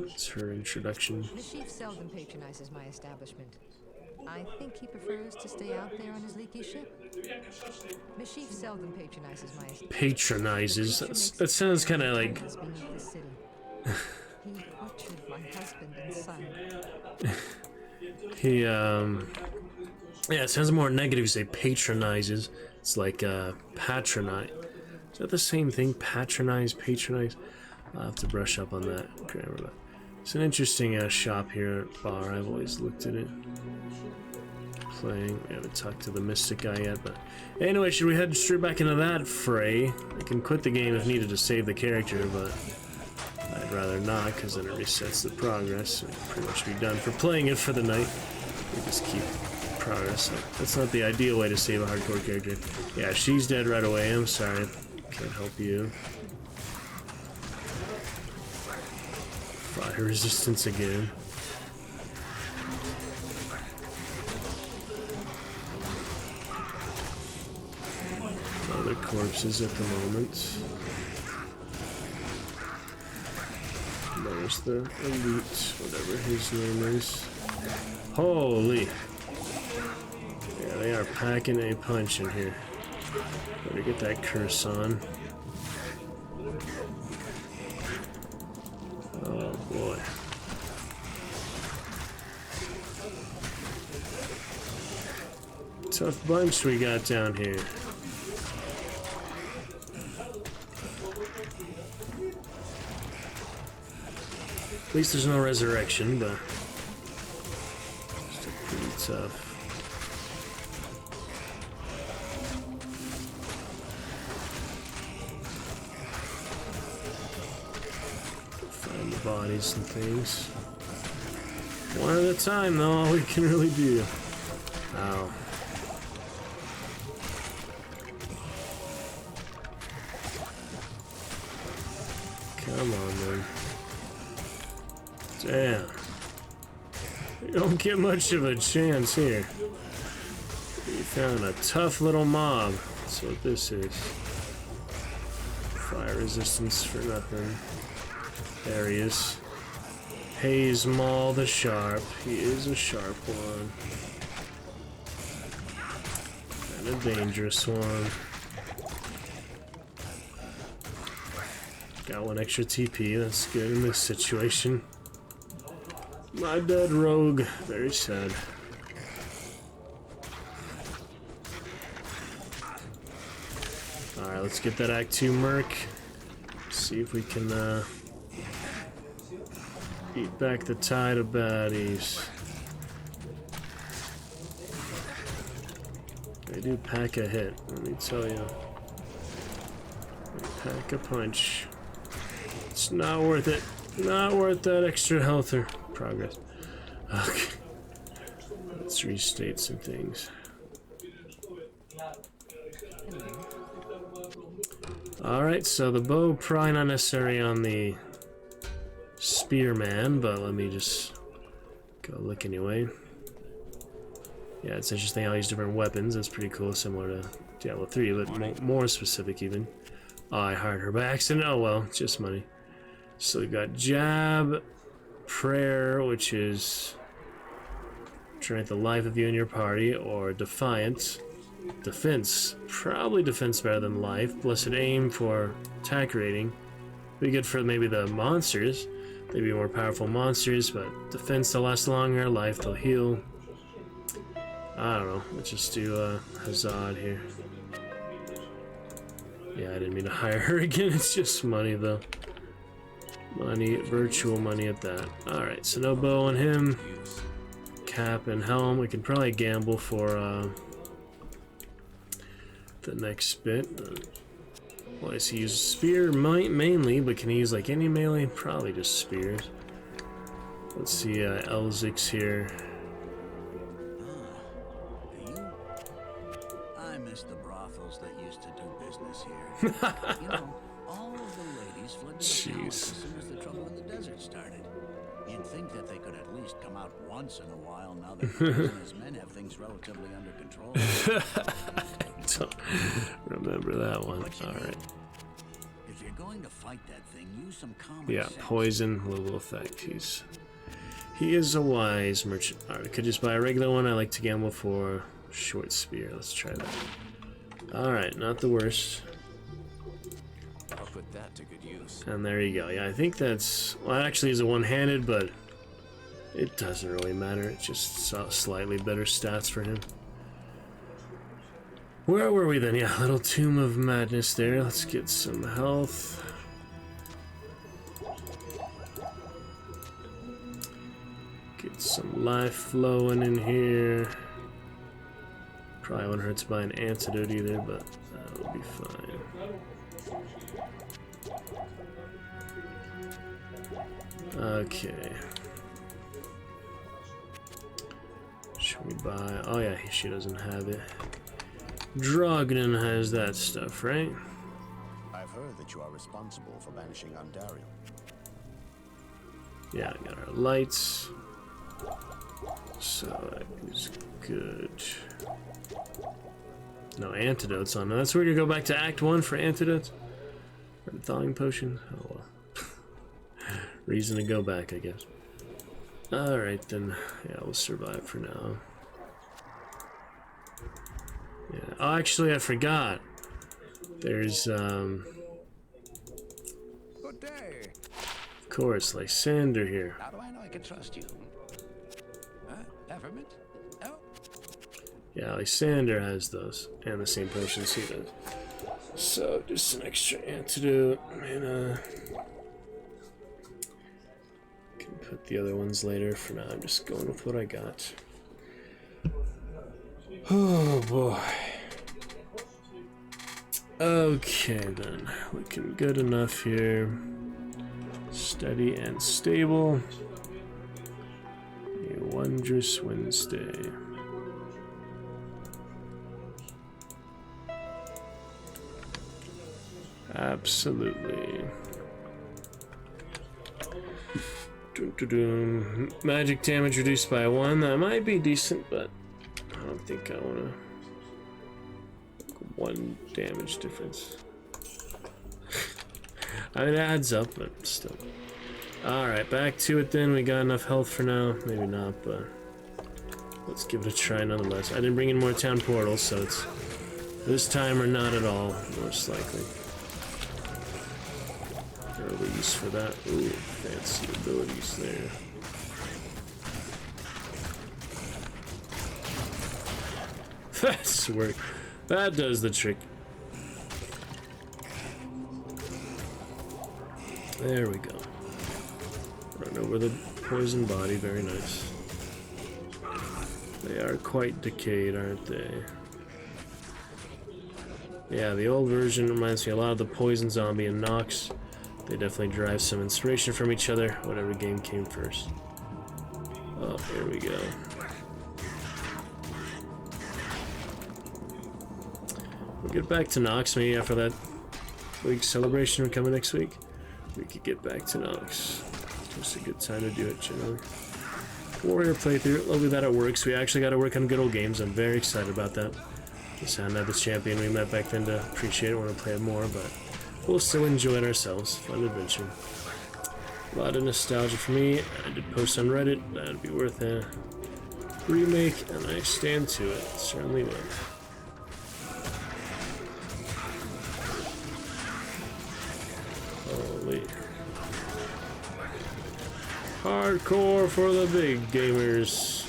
it's her introduction. the chief seldom patronizes my establishment. I think he prefers to stay out there on his leaky ship. Mashif seldom patronizes my establishment. Patronizes? That sounds kind of like... He tortured my husband and son. He, yeah, it sounds more negative. You say patronizes. It's like, patronize. Is that the same thing? Patronize, patronize? I'll have to brush up on that grammar. But it's an interesting shop here at Bar. I've always looked at it. Playing. We haven't talked to the Mystic guy yet, but anyway, should we head straight back into that fray? I can quit the game if needed to save the character, but I'd rather not, because then it resets the progress. We'll pretty much be done for playing it for the night. We just keep progress. So that's not the ideal way to save a hardcore character. Yeah, she's dead right away. I'm sorry. Can't help you. Fire resistance again. Other corpses at the moment. There's the elite, whatever his name is. Holy! Yeah, they are packing a punch in here. Better get that curse on. Oh boy. Tough bunch we got down here. At least there's no resurrection, but still pretty tough. Find the bodies and things. One at a time, though, all we can really do. Ow. Come on, man. Damn. You don't get much of a chance here. We found a tough little mob. That's what this is. Fire resistance for nothing. There he is. Hayes Maul the Sharp. He is a sharp one. And a dangerous one. Got one extra TP. That's good in this situation. My dead rogue. Very sad. Alright, let's get that Act 2 Merc. See if we can Beat back the tide of baddies. They do pack a hit, let me tell you. They pack a punch. It's not worth it. Not worth that extra health or progress. Okay. Let's restate some things. Alright, so the bow probably not necessary on the spearman, but let me just go look anyway. Yeah, it's interesting how these different weapons, that's pretty cool, similar to Diablo 3, but more specific even. Oh, I hired her by accident, oh well, just money. So we've got Jab, Prayer, which is trying the life of you and your party, or Defiant. Defense, probably defense better than life. Blessed Aim for attack rating. Be good for maybe the monsters. They'd be more powerful monsters, but defense they'll last longer, life they'll heal. I don't know, let's just do Hazard here. Yeah, I didn't mean to hire her again, it's just money though. Money, virtual money at that. Alright, so no bow on him. Cap and helm, we can probably gamble for the next bit. Well, I see use spear mainly, but can he use like any melee? Probably just spears. Let's see, Elzix here. I miss the brothels that used to do business here. You know, all of the ladies fled to the palace as soon as the trouble in the desert started. You'd think that they could at least come out once in a while now that businessmen have things relatively under control. Don't remember that one. Alright. If you're going to fight that thing, use some common Yeah, sense. poison, little effect. He is a wise merchant. Alright, I could just buy a regular one. I like to gamble for short spear. Let's try that. Alright, not the worst. I'll put that to good use. And there you go. Yeah, I think that's... Well, it actually is a one-handed, but it doesn't really matter. It's just slightly better stats for him. Where were we then? Yeah, little Tomb of Madness there. Let's get some health. Get some life flowing in here. Probably won't hurt to buy an antidote either, but that'll be fine. Okay. Should we buy... Oh yeah, she doesn't have it. Drognan has that stuff, right? I've heard that you are responsible for banishing Andariel. Yeah, I got our lights. So that is good. No antidotes on that. That's where you go back to Act 1 for antidotes. Or the thawing potion. Oh well. Reason to go back, I guess. Alright then. Yeah, we'll survive for now. Yeah. Oh, actually, I forgot. There's, Good day. of course, Lysander here. How do I know I can trust you? Peppermint? Oh. Yeah, Lysander has those. And the same potions he does. So, just an extra antidote. And, can put the other ones later. For now, I'm just going with what I got. Oh, boy. Okay, then. Looking good enough here. Steady and stable. A Wondrous Wednesday. Absolutely. Magic damage reduced by 1. That might be decent, but I don't think I want to. 1 damage difference. I mean, it adds up, but still. Alright, back to it then. We got enough health for now. Maybe not, but let's give it a try nonetheless. I didn't bring in more town portals, so it's this time or not at all, most likely. Early use for that. Ooh, fancy abilities there. That's work. That does the trick. There we go. Run over the poison body, very nice. They are quite decayed, aren't they? Yeah, the old version reminds me a lot of the Poison Zombie and Nox. They definitely derive some inspiration from each other, whatever game came first. Oh, here we go. We'll get back to Nox maybe after that week's celebration coming next week. We could get back to Nox. Just a good time to do it, generally. Warrior playthrough, lovely that it works. We actually got to work on good old games. I'm very excited about that. Just hadn't had the champion we met back then to appreciate it, want to play it more, but we'll still enjoy it ourselves. Fun adventure. A lot of nostalgia for me. I did post on Reddit. That'd be worth a remake, and I stand to it. Certainly will. Holy. Hardcore for the big gamers.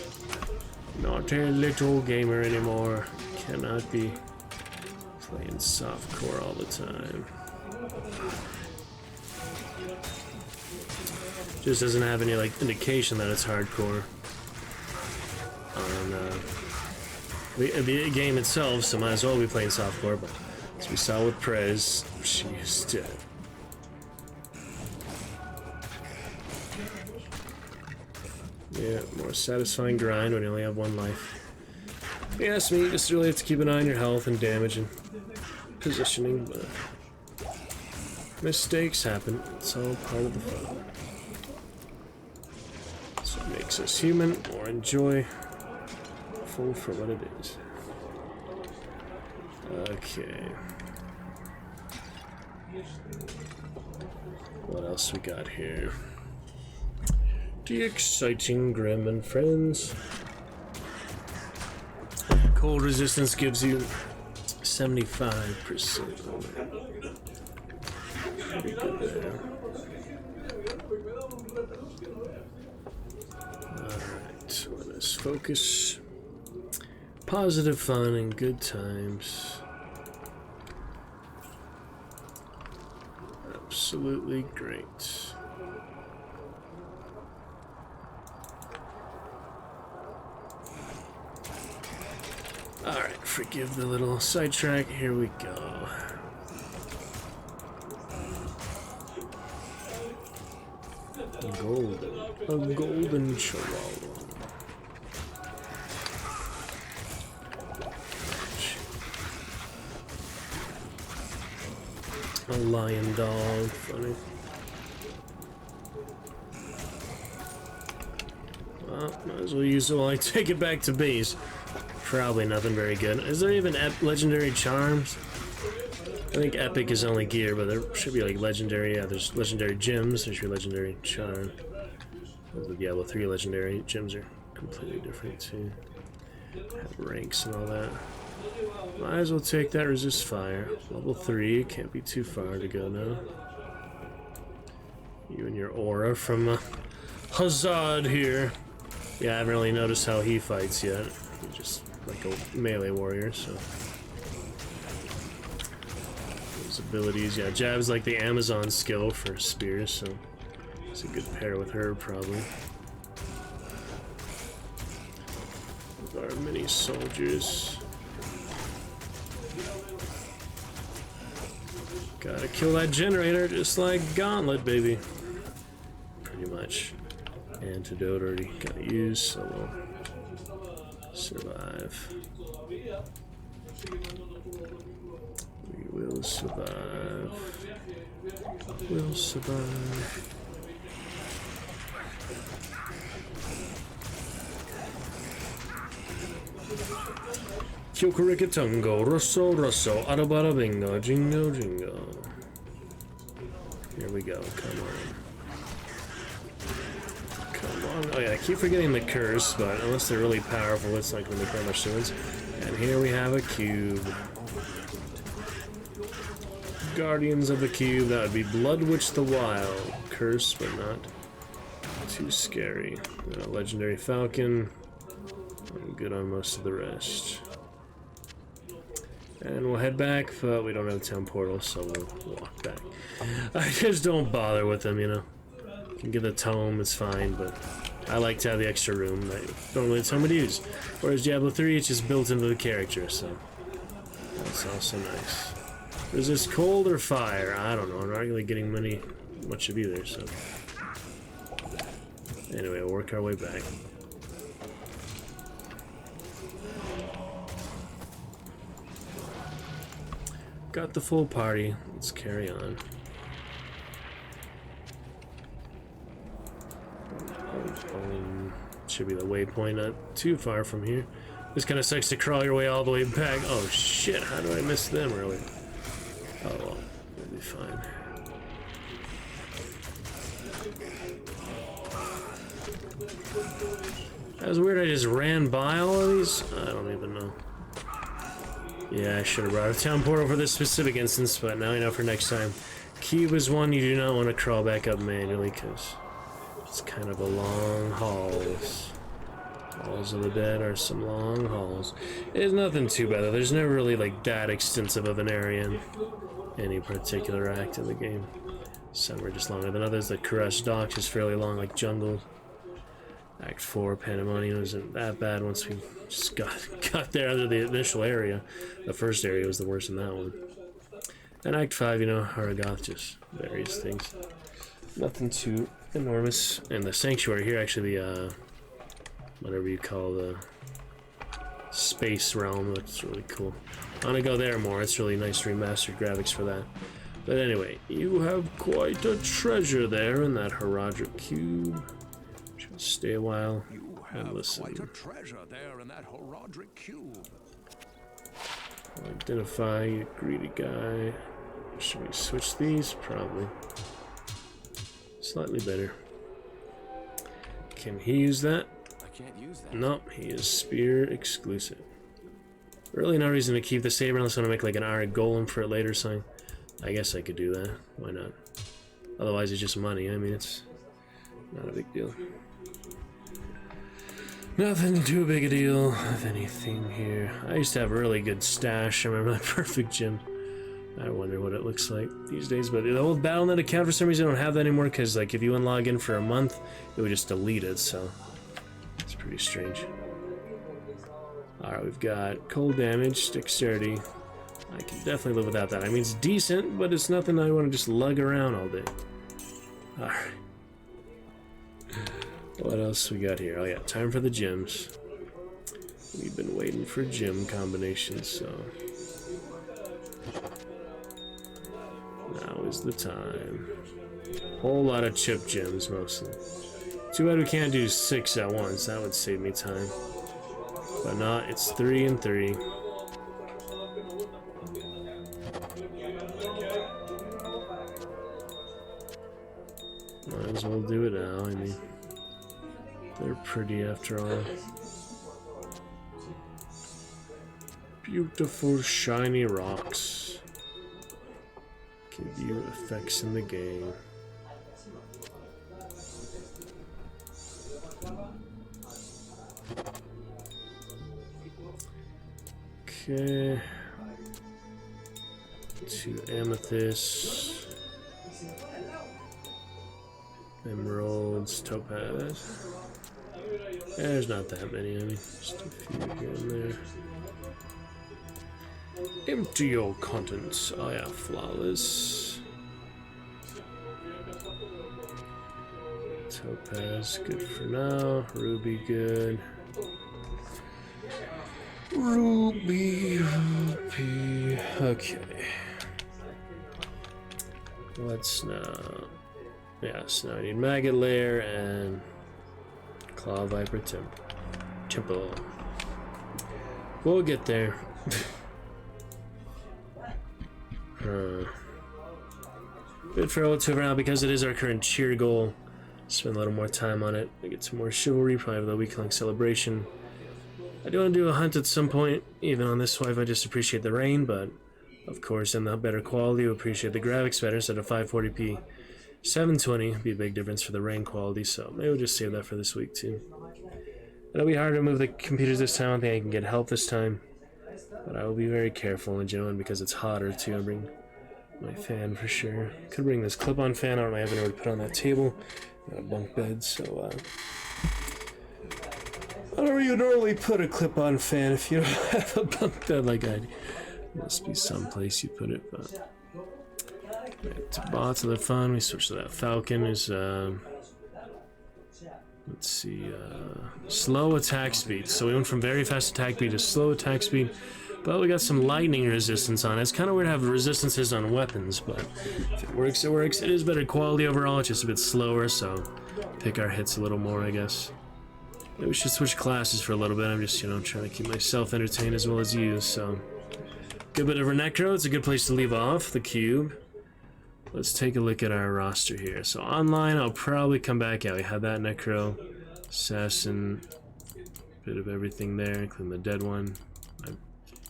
Not a little gamer anymore. Cannot be playing softcore all the time. Just doesn't have any like indication that it's hardcore on the game itself, so might as well be playing softcore, but as we saw with Prez, she is dead. Yeah, more satisfying grind when you only have one life. Yes, me, you just really have to keep an eye on your health and damage and positioning, but mistakes happen. It's all part of the fun. So it makes us human, or enjoyful for what it is. Okay. What else we got here? The exciting Grim and Friends. Cold resistance gives you 75%. Pretty good there. Alright, let us focus. Positive fun and good times. Absolutely great. Alright, forgive the little sidetrack. Here we go. A golden chihuahua. A lion dog, funny. Well, might as well use it while I take it back to base. Probably nothing very good. Is there even legendary charms? I think epic is only gear, but there should be like legendary. Yeah, there's legendary gems. There's your legendary charm. Yeah, well, 3 legendary gems are completely different too. Have ranks and all that. Might as well take that resist fire. Level 3, can't be too far to go now. You and your aura from Hazard here. Yeah, I haven't really noticed how he fights yet. He's just like a melee warrior, so. His abilities, yeah, jab's like the Amazon skill for spears, so it's a good pair with her probably. With our mini soldiers. Gotta kill that generator just like Gauntlet, baby. Pretty much. Antidote already got used, so we'll survive. We will survive. We'll survive. Kyokurikatungo, Rosso, Rosso, Arabara Bingo, Jingo, Jingo. Here we go, come on. Come on. Oh yeah, I keep forgetting the curse, but unless they're really powerful, it's not going to make that much difference. And here we have a cube. Guardians of the Cube, that would be Bloodwitch the Wild. Curse, but not too scary. Legendary Falcon. I'm good on most of the rest. And we'll head back, but we don't have a town portal, so we'll walk back. I just don't bother with them, you know. can get the tome, it's fine, but I like to have the extra room that normally the tome would use. Whereas Diablo 3, it's just built into the character, so that's also nice. Resist cold or fire? I don't know. I'm not really getting much of either, so. Anyway, we'll work our way back. Got the full party. Let's carry on. Should be the waypoint, not too far from here. This kind of sucks to crawl your way all the way back. Oh shit, how do I miss them earlier? Oh well, we'll be fine. That was weird, I just ran by all of these? I don't even know. Yeah, I should have brought a town portal for this specific instance, but now I know for next time. Cube is one you do not want to crawl back up manually, because it's kind of a long hauls. Halls of the Dead are some long hauls. It's nothing too bad though. There's never really like that extensive of an area in any particular act in the game. Some are just longer than others. The Caress Docks is fairly long, like Jungle. Act 4, Pandemonium isn't that bad once we just got there under the initial area. The first area was the worst in that one. And Act 5, you know, Haragoth, just various things. Nothing too enormous. And the Sanctuary here, actually, the, whatever you call the space realm, looks really cool. I want to go there more. It's really nice remastered graphics for that. But anyway, you have quite a treasure there in that Heraldric Cube. Should stay a while and listen. Quite a treasure there in that Heraldric Cube. Identify you greedy guy. Should we switch these? Probably. Slightly better. Can he use that? I can't use that. Nope, he is spear exclusive. Really no reason to keep the saber unless I want to make like an iron golem for it later or something. I guess I could do that. Why not? Otherwise it's just money. I mean, it's not a big deal. Nothing too big a deal of anything here. I used to have a really good stash. I remember that perfect gym. I wonder what it looks like these days. But the old Battle.net account, for some reason, I don't have that anymore because, like, if you unlog in for a month, it would just delete it. So it's pretty strange. Alright, we've got cold damage, dexterity. I can definitely live without that. I mean, it's decent, but it's nothing I want to just lug around all day. Alright. What else we got here? Oh yeah, time for the gems. We've been waiting for gem combinations, so now is the time. Whole lot of chip gems mostly. Too bad we can't do 6 at once. That would save me time. But not, it's 3 and 3. Might as well do it now, I mean. They're pretty after all. Beautiful shiny rocks. Give you effects in the game. Okay. 2 amethysts. Emeralds, topaz. There's not that many, I mean, just a few here and there. Empty your contents. Oh yeah, flawless. Topaz, good for now. Ruby, good. Ruby. Okay. What's now? Yes, now I need Maggot Lair and Claw Viper Temple. We'll get there. Good for relative now because it is our current cheer goal. Spend a little more time on it. I get some more chivalry, probably have the week-long celebration. I do want to do a hunt at some point, even on this wife. I just appreciate the rain, but of course, in the better quality, I appreciate the graphics better. Instead of 540p, 720 would be a big difference for the rain quality, so maybe we'll just save that for this week too. It'll be hard to move the computers this time. I think I can get help this time, but I will be very careful and genuine because it's hotter too. I'll bring my fan for sure. Could bring this clip-on fan. I don't have anywhere to put on that table. Got a bunk bed, so I don't know where you normally put a clip-on fan if you don't have a bunk bed like I do. Must be someplace you put it, but to bots of the fun, we switched to that Falcon. Is let's see, slow attack speed. So we went from very fast attack speed to slow attack speed, but we got some lightning resistance on it. It's kind of weird to have resistances on weapons, but if it works, it works. It is better quality overall, it's just a bit slower, so pick our hits a little more, I guess. Maybe we should switch classes for a little bit. I'm just, you know, trying to keep myself entertained as well as you, so. Good bit of a Necro. It's a good place to leave off, the cube. Let's take a look at our roster here. So online, I'll probably come back. Yeah, we had that Necro, Assassin, bit of everything there, including the dead one. I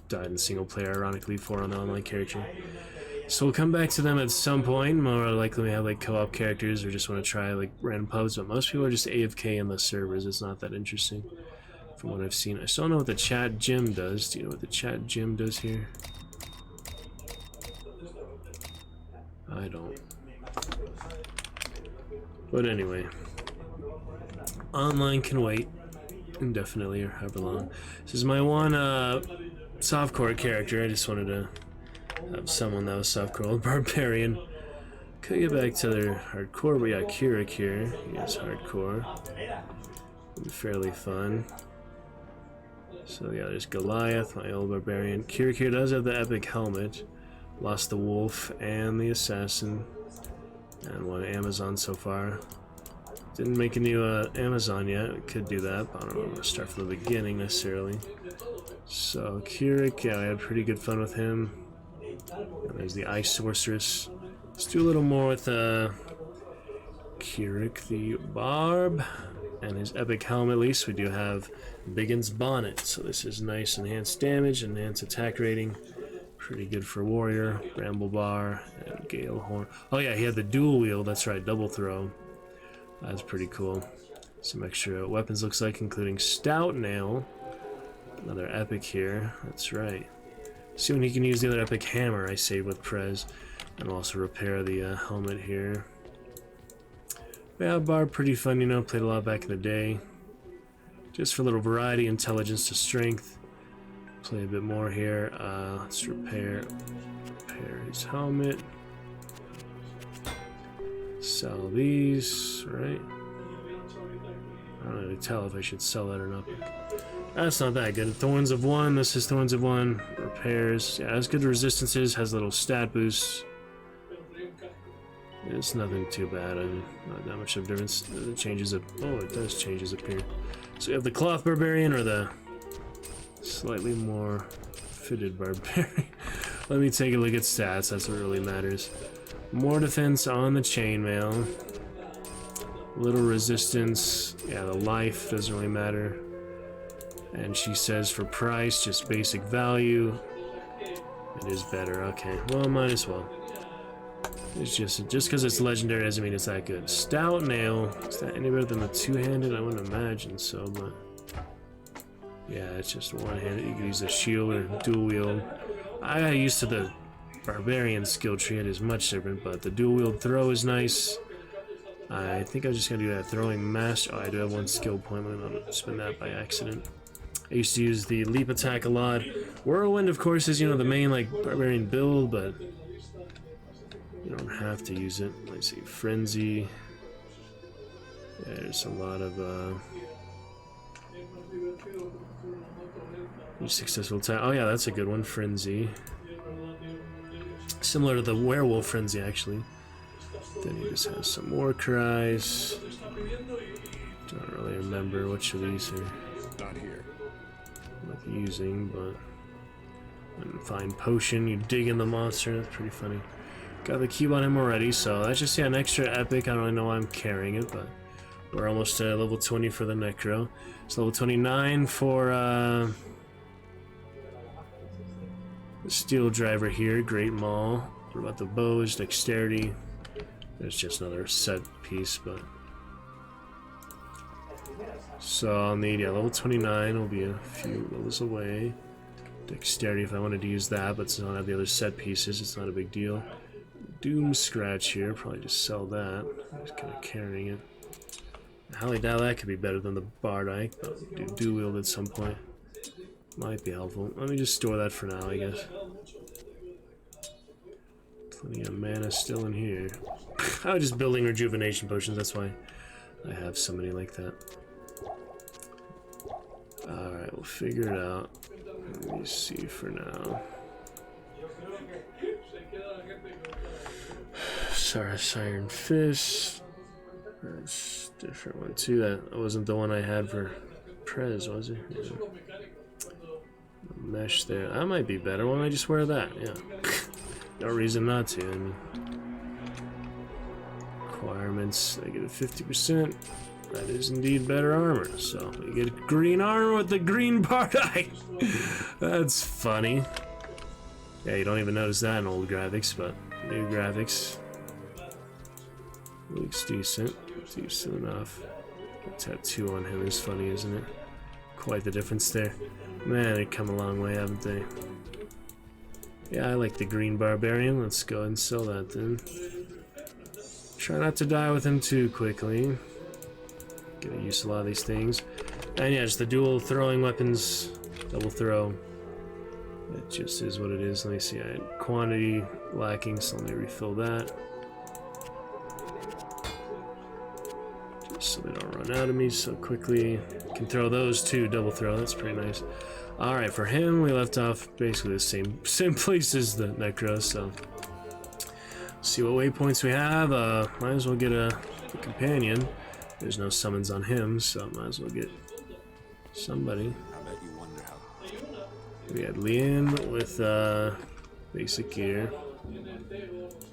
died in single player, ironically, for on the online character. So we'll come back to them at some point. More likely we have like co-op characters or just want to try like random pubs, but most people are just AFK in the servers. It's not that interesting from what I've seen. I still don't know what the chat gym does. Do you know what the chat gym does here? I don't. But anyway, online can wait indefinitely or however long. This is my one softcore character. I just wanted to have someone that was softcore. Barbarian. Could get back to their hardcore, but yeah, Kirik here. He is hardcore. Fairly fun. So yeah, there's Goliath, my old barbarian. Kirik here does have the epic helmet. Lost the wolf and the assassin. And one Amazon so far. Didn't make a new Amazon yet. We could do that, but I don't know. I'm gonna start from the beginning necessarily. So Kirik, yeah, I had pretty good fun with him. And there's the Ice Sorceress. Let's do a little more with Kirik the Barb and his epic helmet. At least we do have Biggin's Bonnet. So this is nice enhanced damage, enhanced attack rating. Pretty good for Warrior, Bramble Bar, and Gale Horn. Oh yeah, he had the dual wield, that's right, double throw. That's pretty cool. Some extra weapons looks like, including Stout Nail. Another epic here, that's right. See when he can use the other epic hammer I saved with Prez. And also repair the helmet here. Yeah, Barb, pretty fun, you know, played a lot back in the day. Just for a little variety, intelligence to strength. Play a bit more here. Let's repair his helmet. Sell these, right? I don't know how to tell if I should sell that or not. That's not that good. Thorns of One. This is Thorns of One. Repairs. Yeah, has good resistances. Has little stat boosts. It's nothing too bad. Not that much of a difference. It changes up. Oh, it does changes up here. So we have the Cloth Barbarian or the slightly more fitted Barbarian. Let me take a look at stats. That's what really matters. More defense on the chainmail. Little resistance. Yeah, the life doesn't really matter. And she says for price, just basic value. It is better. Okay, well, might as well. It's just because it's legendary doesn't mean it's that good. Stout Nail. Is that any better than the two-handed? I wouldn't imagine so, but yeah, it's just one-handed. You can use a shield or dual wield. I got used to the Barbarian skill tree. It is much different, but the dual wield throw is nice. I think I'm just gonna do that throwing master. Oh, I do have one skill point. I'm gonna spin that by accident. I used to use the leap attack a lot. Whirlwind, of course, is, you know, the main like Barbarian build, but you don't have to use it. Let's see, Frenzy. There's a lot of successful attack. Oh yeah, that's a good one, Frenzy. Similar to the Werewolf Frenzy, actually. Then he just has some War Cries. Don't really remember which of these are not here. Worth using, but find potion. You dig in the monster. That's pretty funny. Got the cube on him already, so that's just, yeah, an extra epic. I don't really know why I'm carrying it, but we're almost at level 20 for the Necro. It's level 29 for the Steel Driver here. Great Maul. What about the bows? Dexterity. There's just another set piece, but so I'll need, yeah, level 29 will be a few levels away. Dexterity if I wanted to use that, but since I don't have the other set pieces, it's not a big deal. Doom Scratch here, probably just sell that. I'm just kind of carrying it. Highly doubt that could be better than the Bard Ike, but do wield at some point. Might be helpful. Let me just store that for now, I guess. Plenty of mana still in here. I was just building rejuvenation potions, that's why I have so many like that. Alright, we'll figure it out. Let me see for now. Saurus Iron Fist. That's a different one too. That wasn't the one I had for Prez, was it? Yeah. Mesh there. That might be better. Why don't I just wear that? Yeah. No reason not to. I mean, requirements. I get a 50%. That is indeed better armor. So you get green armor with the green Bard Ike. That's funny. Yeah, you don't even notice that in old graphics, but new graphics looks decent. Decent enough. The tattoo on him is funny, isn't it? Quite the difference there. Man, they've come a long way, haven't they? Yeah, I like the green barbarian. Let's go ahead and sell that then. Try not to die with him too quickly. Gonna use a lot of these things. And yeah, just the dual throwing weapons. Double throw. It just is what it is. Let me see. I had quantity lacking, so let me refill that. Just so they don't run out of me so quickly. Can throw those too. Double throw. That's pretty nice. Alright, for him, we left off basically the same place as the Necro, so see what waypoints we have. Might as well get a companion. There's no summons on him, so might as well get somebody. We had Leanne with basic gear.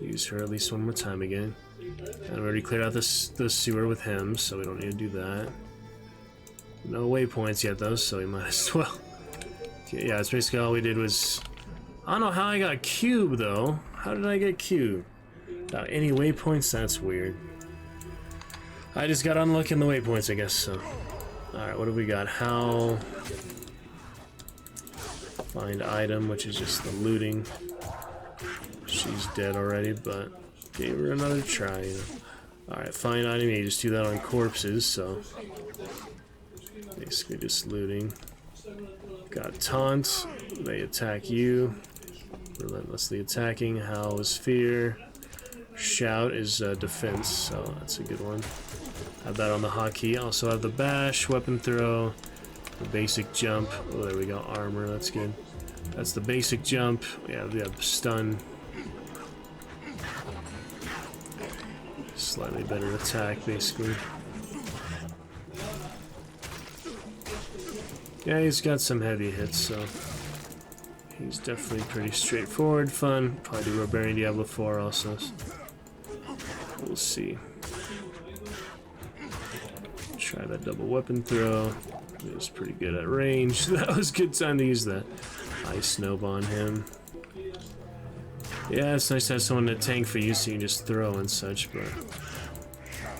Use her at least one more time again. And we already cleared out the sewer with him, so we don't need to do that. No waypoints yet though, so we might as well. Okay, yeah, that's basically all we did was... I don't know how I got cube though. How did I get cube? Without any waypoints? That's weird. I just got unlucky in the waypoints, I guess, so... Alright, what do we got? How... Find item, which is just the looting. She's dead already, but gave her another try, you know. Alright, find item, you just do that on corpses, so... Basically just looting. Got taunt, they attack you. Relentlessly attacking. Howl is fear. Shout is defense, so that's a good one. Have that on the hotkey. Also have the bash, weapon throw, the basic jump. Oh, there we go, armor, that's good. That's the basic jump. We have stun. Slightly better attack, basically. Yeah, he's got some heavy hits, so he's definitely pretty straightforward, fun. Probably do Barbarian Diablo 4 also. We'll see. Try that double weapon throw. He was pretty good at range. That was a good time to use that. Ice Snow on him. Yeah, it's nice to have someone to tank for you so you can just throw and such, but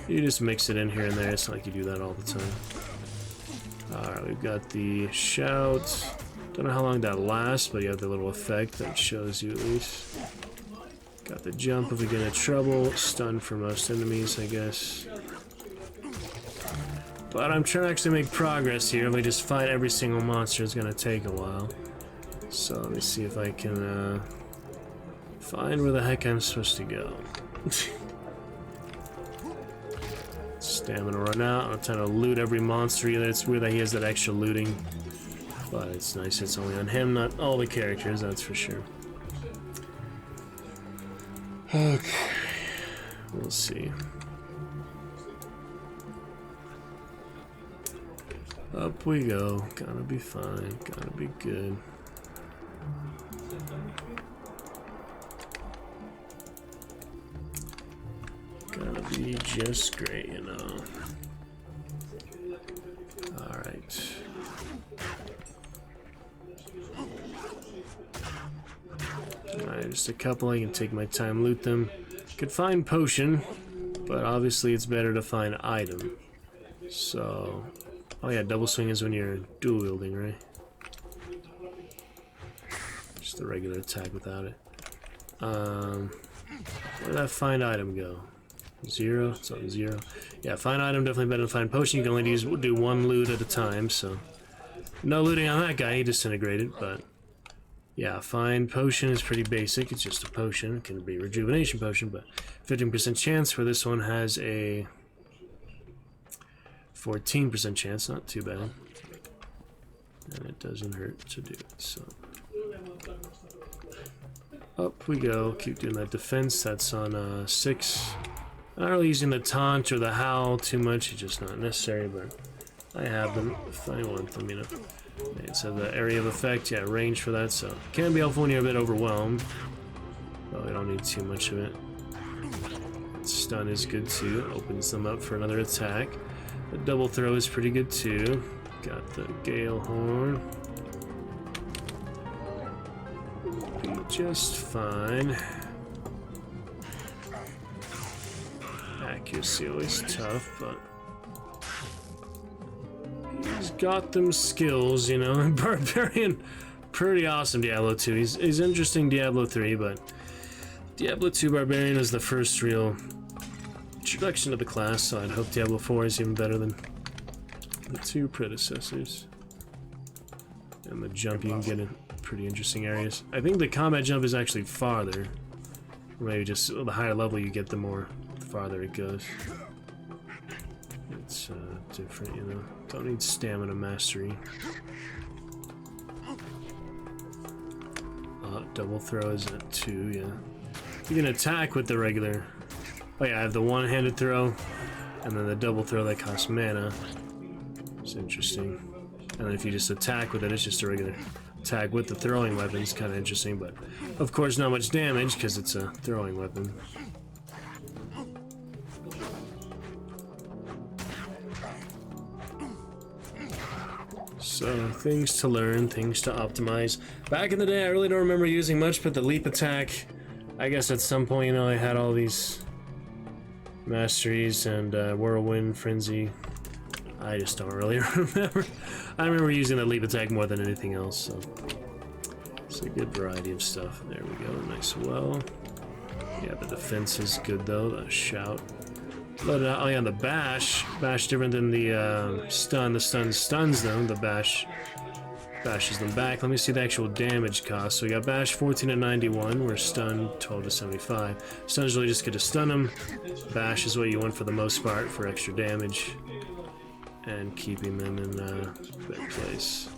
you just mix it in here and there. It's not like you do that all the time. Alright, we've got the shout. Don't know how long that lasts, but you have the little effect that shows you at least. Got the jump if we get in trouble. Stun for most enemies, I guess. But I'm trying to actually make progress here. If we just fight every single monster, it's gonna take a while. So let me see if I can find where the heck I'm supposed to go. Stamina run out. I'm trying to loot every monster. It's weird that he has that extra looting, but it's nice it's only on him, not all the characters, that's for sure. Okay, we'll see. Up we go. Gonna be fine. Gonna be good. Gonna be just great, you know. Alright. Alright, just a couple. I can take my time, loot them. Could find potion, but obviously it's better to find item. So... Oh yeah, double swing is when you're dual wielding, right? Just the regular attack without it. Where'd that find item go? 0. It's on 0. Yeah, find item definitely better than find potion. You can only do one loot at a time, so no looting on that guy. He disintegrated, but yeah, find potion is pretty basic. It's just a potion. It can be rejuvenation potion, but 15% chance for this one has a 14% chance. Not too bad, and it doesn't hurt to do it. So up we go. Keep doing that defense. That's on 6. I'm not really using the taunt or the howl too much. It's just not necessary, but I have them if I want them, you know. Okay, so the area of effect, yeah, range for that, so can be helpful when you're a bit overwhelmed. But we don't need too much of it. Stun is good too. Opens them up for another attack. The double throw is pretty good too. Got the Gale Horn. Be just fine. Accuracy always tough, but he's got them skills, you know. Barbarian, pretty awesome. Diablo 2. He's interesting. Diablo 3, but Diablo 2 Barbarian is the first real introduction to the class, so I'd hope Diablo 4 is even better than the 2 predecessors. And the jump you can get in pretty interesting areas. I think the combat jump is actually farther. Or maybe just the higher level you get, the more farther it goes. It's different, you know. Don't need stamina mastery. Double throw is at 2, yeah. You can attack with the regular. Oh yeah, I have the one-handed throw, and then the double throw that costs mana. It's interesting. And then if you just attack with it, it's just a regular attack with the throwing weapon. It's kind of interesting, but of course not much damage because it's a throwing weapon. So, things to learn, things to optimize. Back in the day, I really don't remember using much, but the leap attack, I guess at some point, you know, I had all these masteries and whirlwind, frenzy. I just don't really remember. I remember using the leap attack more than anything else, so it's a good variety of stuff. There we go, nice well. Yeah, the defense is good though, the shout. But, oh yeah, the bash different than the stun. The stun stuns them, the bash bashes them back. Let me see the actual damage cost. So we got bash 14 to 91, where stun 12 to 75. Stun is really just good to stun them. Bash is what you want for the most part for extra damage and keeping them in a good place.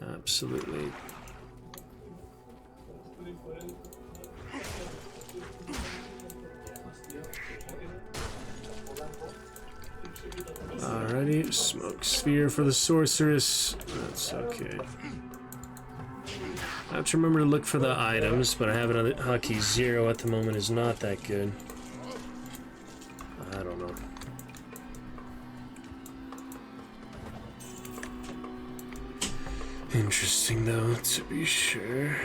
Absolutely. Alrighty, smoke sphere for the sorceress. That's okay. I have to remember to look for the items, but I have another hotkey 0 at the moment is not that good. I don't know. Interesting though, to be sure.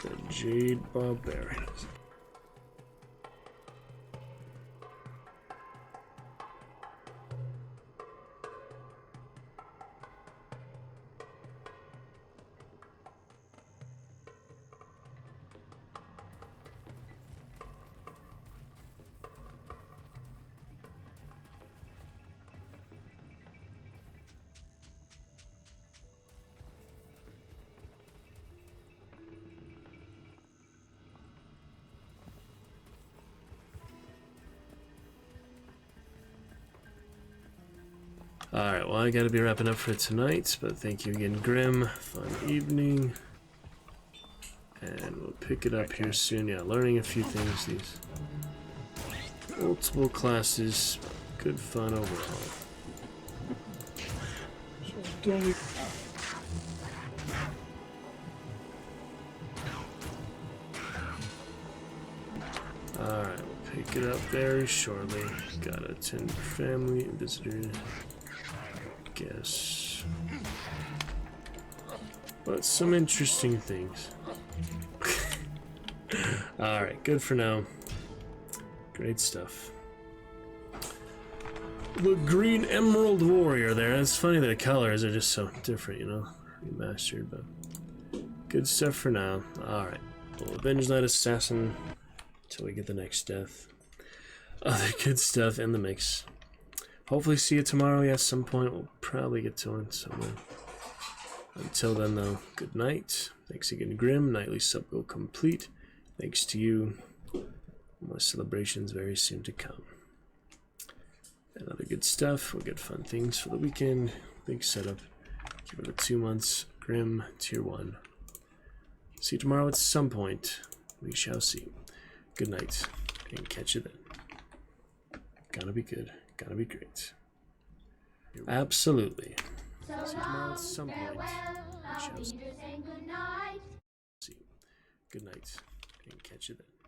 The Jade Barbarian. Alright, well, I gotta be wrapping up for tonight, but thank you again, Grim. Fun evening. And we'll pick it up here soon. Yeah, learning a few things. These multiple classes. Good fun overall. Alright, we'll pick it up very shortly. Gotta attend family visitors. Guess. But some interesting things. Alright, good for now. Great stuff. The Green Emerald Warrior there. It's funny the colors are just so different, you know. remastered, but good stuff for now. Alright, we'll avenge that assassin until we get the next death. Other good stuff in the mix. Hopefully see you tomorrow. Yeah, at some point we'll probably get to it somewhere. Until then, though, good night. Thanks again, Grim. Nightly sub will complete. Thanks to you. More celebrations very soon to come. And other good stuff. We'll get fun things for the weekend. Big setup. Give it 2 months. Grim, tier 1. See you tomorrow at some point. We shall see. Good night. And catch you then. Gonna be good. Gonna be great. Absolutely. See you tomorrow at some point. We shall see. Good night. And catch you then.